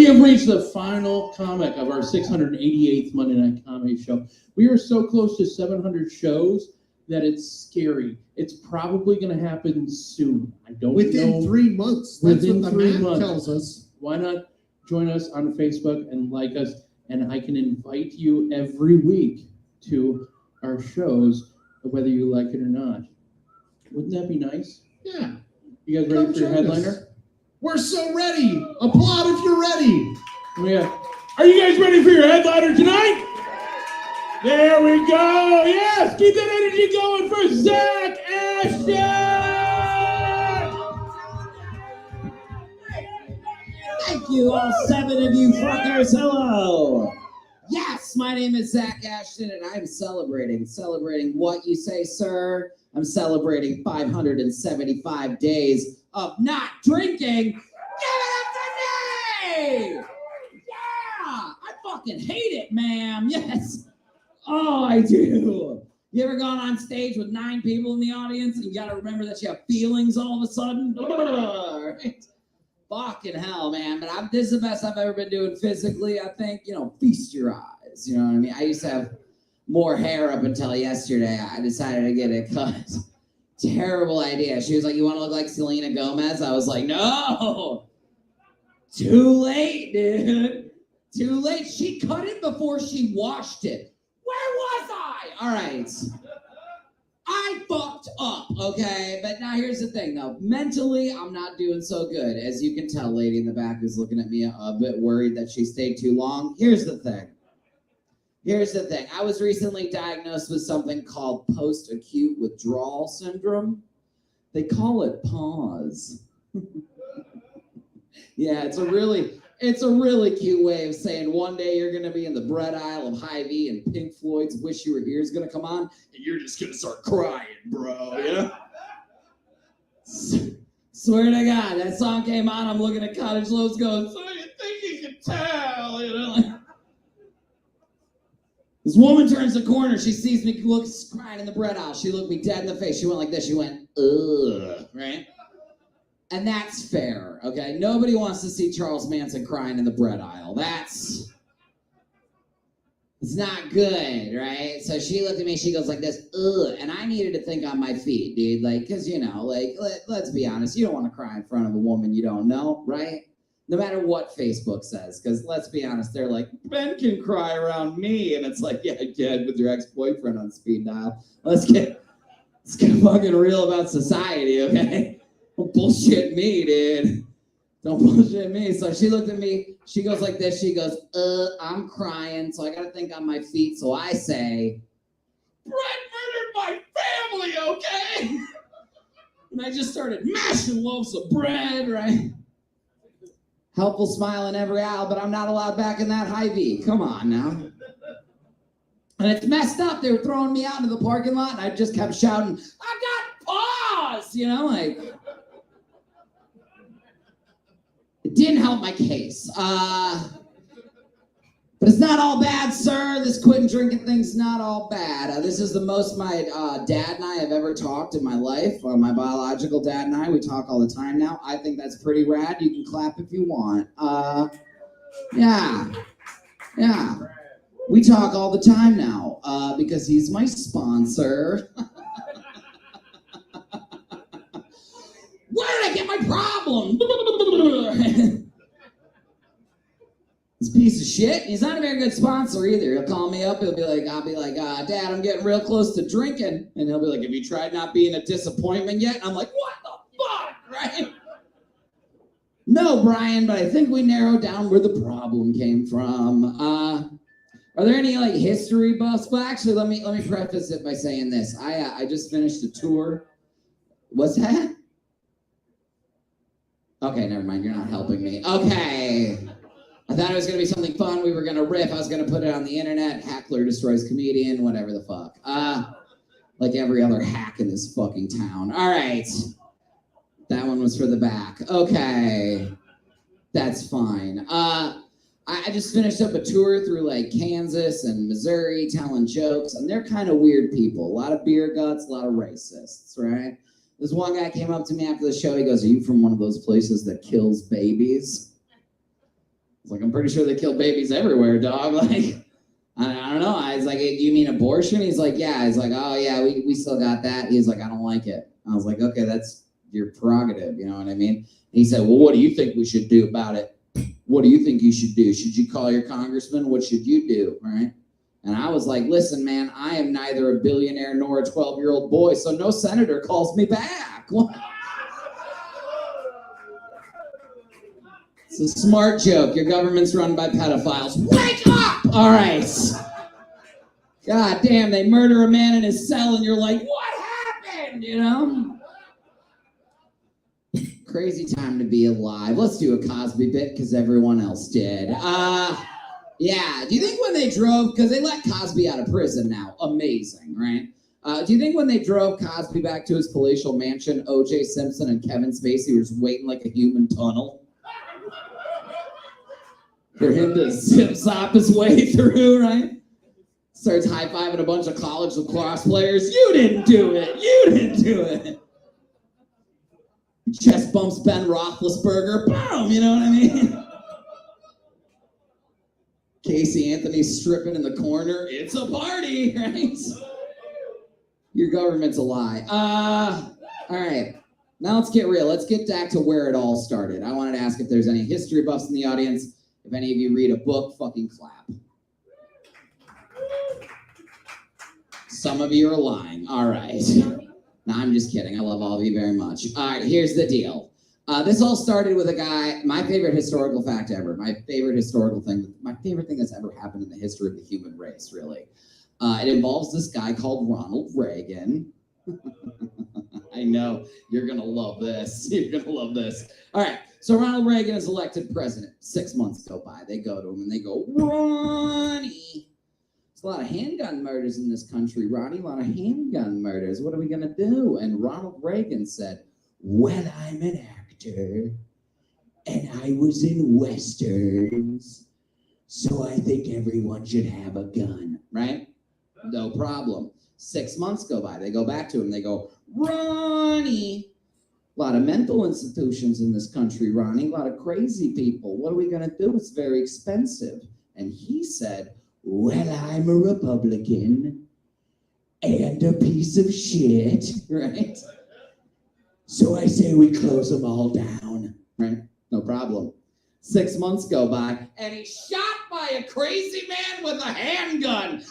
have reached the final comic of our 688th Monday Night Comedy Show. We are so close to 700 shows that it's scary. It's probably going to happen soon. I don't know. Within 3 months. That's Within what the 3 math months. tells us. Why not join us on Facebook and like us? And I can invite you every week to our shows, whether you like it or not. Wouldn't that be nice? Yeah. You guys ready Come for your join headliner? us. We're so ready. Applaud if you're ready. Yeah. Are you guys ready for your headliner tonight? There we go. Yes, keep that energy going for Zach Ashton. Thank you, all 7 of you fuckers. Hello. Yes, my name is Zach Ashton, and I'm celebrating. Celebrating what you say, sir? I'm celebrating 575 days of not drinking. Give it up for me! Yeah! I fucking hate it, ma'am. Yes. Oh, I do. You ever gone on stage with 9 people in the audience and you gotta remember that you have feelings all of a sudden? Right? Fucking hell, man. But this is the best I've ever been doing physically, I think. Feast your eyes. You know what I mean? I used to have more hair up until yesterday. I decided to get it cut. Terrible idea. She was like, you want to look like Selena Gomez? I was like, no. Too late, dude. Too late. She cut it before she washed it. Where was I? All right. I fucked up, okay? But now here's the thing, though. Mentally, I'm not doing so good. As you can tell, lady in the back is looking at me a bit worried that she stayed too long. Here's the thing. I was recently diagnosed with something called post-acute withdrawal syndrome. They call it PAWS. Yeah, it's a really cute way of saying one day you're gonna be in the bread aisle of Hy-Vee and Pink Floyd's "Wish You Were Here" is gonna come on, and you're just gonna start crying, bro. Yeah. Swear to God, that song came on. I'm looking at Cottage Lows, going, "So you think you can tell?" Like, this woman turns the corner. She sees me crying in the bread aisle. She looked me dead in the face. She went like this. She went, ugh, right? And that's fair, okay? Nobody wants to see Charles Manson crying in the bread aisle. It's not good, right? So she looked at me, she goes like this, ugh, and I needed to think on my feet, dude, because, let's be honest, you don't want to cry in front of a woman you don't know, right? No matter what Facebook says, because let's be honest, they're like, Ben can cry around me, and it's like, yeah, I can with your ex-boyfriend on speed dial. Let's get fucking real about society, okay? Don't bullshit me, dude. Don't bullshit me. So she looked at me. She goes like this. She goes, I'm crying, so I got to think on my feet. So I say, Brett murdered my family, okay? And I just started mashing loaves of bread, right? Helpful smile in every aisle, but I'm not allowed back in that Hy-Vee. Come on now. And it's messed up. They were throwing me out into the parking lot, and I just kept shouting, I got paws, It didn't help my case. But it's not all bad, sir. This quitting drinking thing's not all bad. This is the most my dad and I have ever talked in my life. My biological dad and I, we talk all the time now. I think that's pretty rad. You can clap if you want. Yeah. We talk all the time now because he's my sponsor. get my problem. This piece of shit. He's not a very good sponsor either. He'll call me up. He'll be like, I'll be like, Dad, I'm getting real close to drinking. And he'll be like, have you tried not being a disappointment yet? And I'm like, what the fuck, right? No, Brian, but I think we narrowed down where the problem came from. Are there any like history buffs? Well, actually, let me preface it by saying this. I just finished a tour. What's that? Okay, never mind. You're not helping me. Okay. I thought it was going to be something fun. We were going to riff. I was going to put it on the internet. Hackler destroys comedian, whatever the fuck. Like every other hack in this fucking town. All right. That one was for the back. Okay. That's fine. I just finished up a tour through like Kansas and Missouri telling jokes, and they're kind of weird people. A lot of beer guts, a lot of racists, right? This one guy came up to me after the show. He goes, are you from one of those places that kills babies? I was like, I'm pretty sure they kill babies everywhere, dog. Like, I don't know. I was like, hey, do you mean abortion? He's like, yeah. He's like, oh, yeah, we still got that. He's like, I don't like it. I was like, okay, that's your prerogative. You know what I mean? And he said, well, what do you think we should do about it? What do you think you should do? Should you call your congressman? What should you do? Right? And I was like, listen, man, I am neither a billionaire nor a 12-year-old boy, so no senator calls me back. It's a smart joke. Your government's run by pedophiles. Wake up! All right. God damn, they murder a man in his cell and you're like, what happened? You know? Crazy time to be alive. Let's do a Cosby bit because everyone else did. Yeah. Do you think when they drove, because they let Cosby out of prison now, amazing, right? Do you think when they drove Cosby back to his palatial mansion, O.J. Simpson and Kevin Spacey were just waiting like a human tunnel for him to zip-zop his way through, right? Starts high-fiving a bunch of college lacrosse players. You didn't do it. You didn't do it. Chest bumps Ben Roethlisberger. Boom, you know what I mean? Casey Anthony's stripping in the corner. It's a party, right? Your government's a lie. All right. Now let's get real. Let's get back to where it all started. I wanted to ask if there's any history buffs in the audience. If any of you read a book, fucking clap. Some of you are lying. All right. No, I'm just kidding. I love all of you very much. All right, here's the deal. This all started with a guy, my favorite historical fact ever, my favorite thing that's ever happened in the history of the human race, really. It involves this guy called Ronald Reagan. I know, you're going to love this. You're going to love this. All right, so Ronald Reagan is elected president. 6 months go by. They go to him and they go, Ronnie. There's a lot of handgun murders in this country, Ronnie. A lot of handgun murders. What are we going to do? And Ronald Reagan said, well, I'm an actor, and I was in Westerns, so I think everyone should have a gun, right? No problem. 6 months go by. They go back to him. They go, Ronnie, a lot of mental institutions in this country, Ronnie, a lot of crazy people. What are we going to do? It's very expensive. And he said, well, I'm a Republican and a piece of shit, right? So I say we close them all down, right? No problem. 6 months go by, and he's shot by a crazy man with a handgun.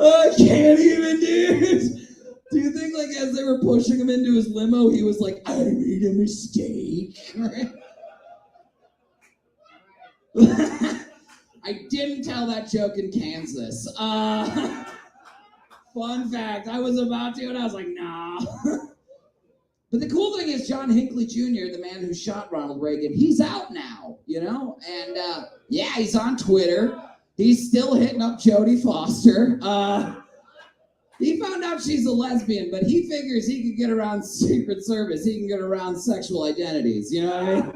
I can't even, dude. Do you think, like, as they were pushing him into his limo, he was like, I made a mistake, right? I didn't tell that joke in Kansas. Fun fact, I was about to, and I was like, nah. But the cool thing is John Hinckley Jr., the man who shot Ronald Reagan, he's out now, you know? And, yeah, he's on Twitter. He's still hitting up Jodie Foster. He found out she's a lesbian, but he figures he can get around Secret Service. He can get around sexual identities, you know what I mean?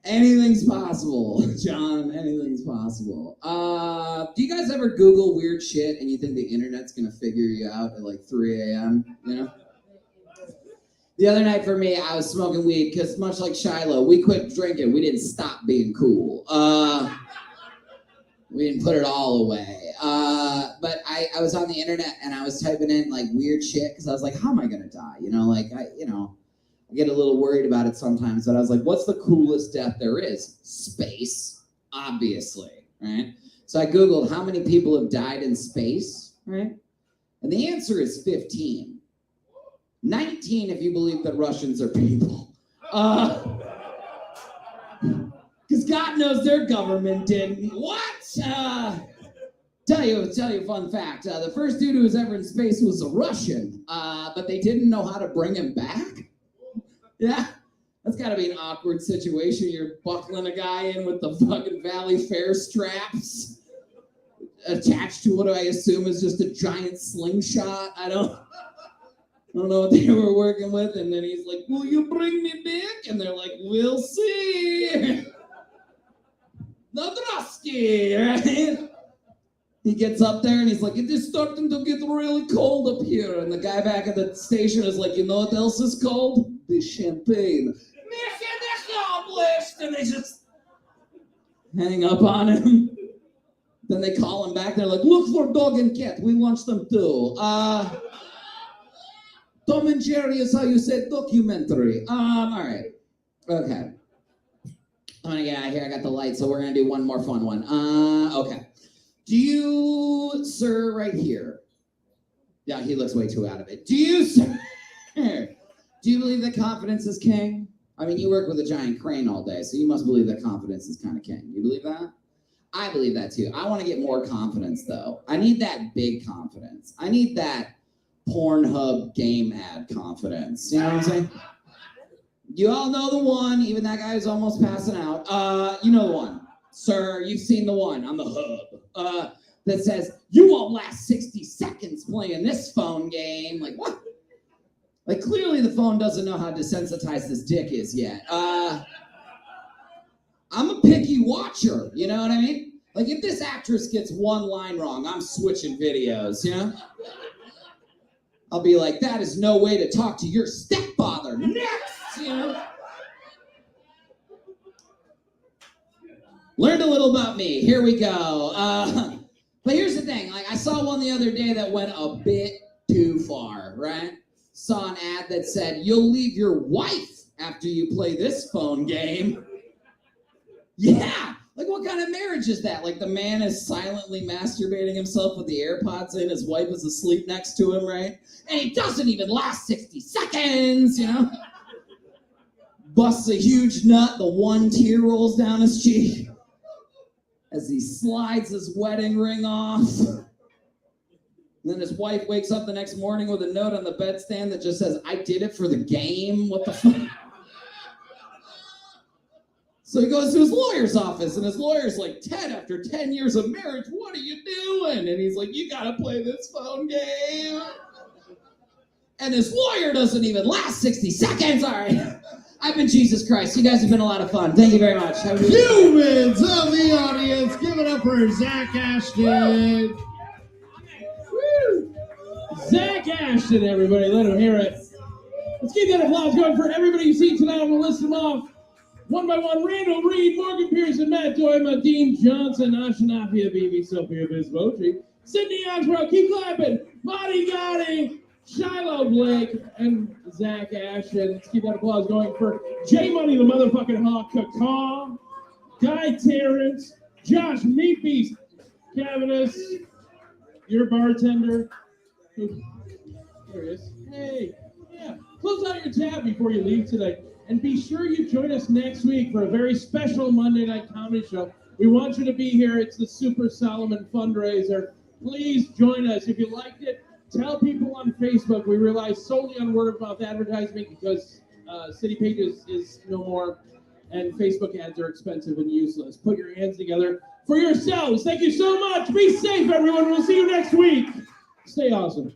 Anything's possible, John. Anything's possible. Do you guys ever Google weird shit and you think the internet's gonna figure you out at like 3 a.m., you know? The other night for me, I was smoking weed because much like Shiloh, we quit drinking. We didn't stop being cool. We didn't put it all away. But I was on the internet and I was typing in like weird shit because I was like, how am I gonna die? You know, like I get a little worried about it sometimes, but I was like, what's the coolest death there is? Space, obviously, right? So I Googled how many people have died in space, right? And the answer is 15. 19 if you believe that Russians are people. Because God knows their government didn't. What? Tell you a fun fact. The first dude who was ever in space was a Russian, but they didn't know how to bring him back. Yeah, that's got to be an awkward situation. You're buckling a guy in with the fucking Valley Fair straps attached to what I assume is just a giant slingshot. I don't know what they were working with, and then he's like, "Will you bring me back?" And they're like, "We'll see." Nadrasky, right? He gets up there and he's like, "It is starting to get really cold up here." And the guy back at the station is like, "You know what else is cold? The champagne." And they just hang up on him. Then they call him back. They're like, "Look for dog and cat. We launched them too." Tom and Jerry is how you say documentary. All right. Okay. I'm gonna get out of here. I got the light, so we're gonna do one more fun one. Okay. Do you, sir, right here? Yeah, he looks way too out of it. Do you, sir? Do you believe that confidence is king? I mean, you work with a giant crane all day, so you must believe that confidence is kind of king. You believe that? I believe that too. I want to get more confidence, though. I need that big confidence. I need that Pornhub game ad confidence. You know what I'm saying? You all know the one, even that guy who's almost passing out. You know the one. Sir, you've seen the one on the hub that says, "You won't last 60 seconds playing this phone game." Like, what? Like, clearly the phone doesn't know how desensitized this dick is yet. I'm a picky watcher, you know what I mean? Like, if this actress gets one line wrong, I'm switching videos, you know? I'll be like, "That is no way to talk to your stepfather." Next, you know? Learned a little about me. Here we go. But here's the thing. Like, I saw one the other day that went a bit too far, right? Saw an ad that said, "You'll leave your wife after you play this phone game." Yeah. Like, what kind of marriage is that? Like, the man is silently masturbating himself with the AirPods in, his wife is asleep next to him, right? And he doesn't even last 60 seconds, you know? Busts a huge nut, the one tear rolls down his cheek as he slides his wedding ring off. And then his wife wakes up the next morning with a note on the bedstand that just says, "I did it for the game." What the fuck? So he goes to his lawyer's office, and his lawyer's like, "Ted, after 10 years of marriage, what are you doing?" And he's like, "You gotta play this phone game." And his lawyer doesn't even last 60 seconds. All right. I've been Jesus Christ. You guys have been a lot of fun. Thank you very much. Humans of the audience, give it up for Zach Ashton. Woo! Zach Ashton, everybody. Let him hear it. Let's keep that applause going for everybody you see tonight. I'm going to list them off one by one. Randall Reed, Morgan Pearson, Matt Doyma, Dean Johnson, Ashanafia, Bibi, Sophia Bisbochi, Sydney Oxborough, keep clapping, Marty Gotti, Shiloh Blake, and Zach Ashton. Let's keep that applause going for J Money, the motherfucking Hawk, Cacaw, Guy Terrence, Josh Meatbeast, Cavanis, your bartender. There he is. Hey, yeah. Close out your tab before you leave today. And be sure you join us next week for a very special Monday night comedy show. We want you to be here. It's the Super Solomon fundraiser. Please join us. If you liked it, tell people on Facebook. We rely solely on word of mouth advertising because City Pages is no more, and Facebook ads are expensive and useless. Put your hands together for yourselves. Thank you so much. Be safe, everyone. We'll see you next week. Stay awesome.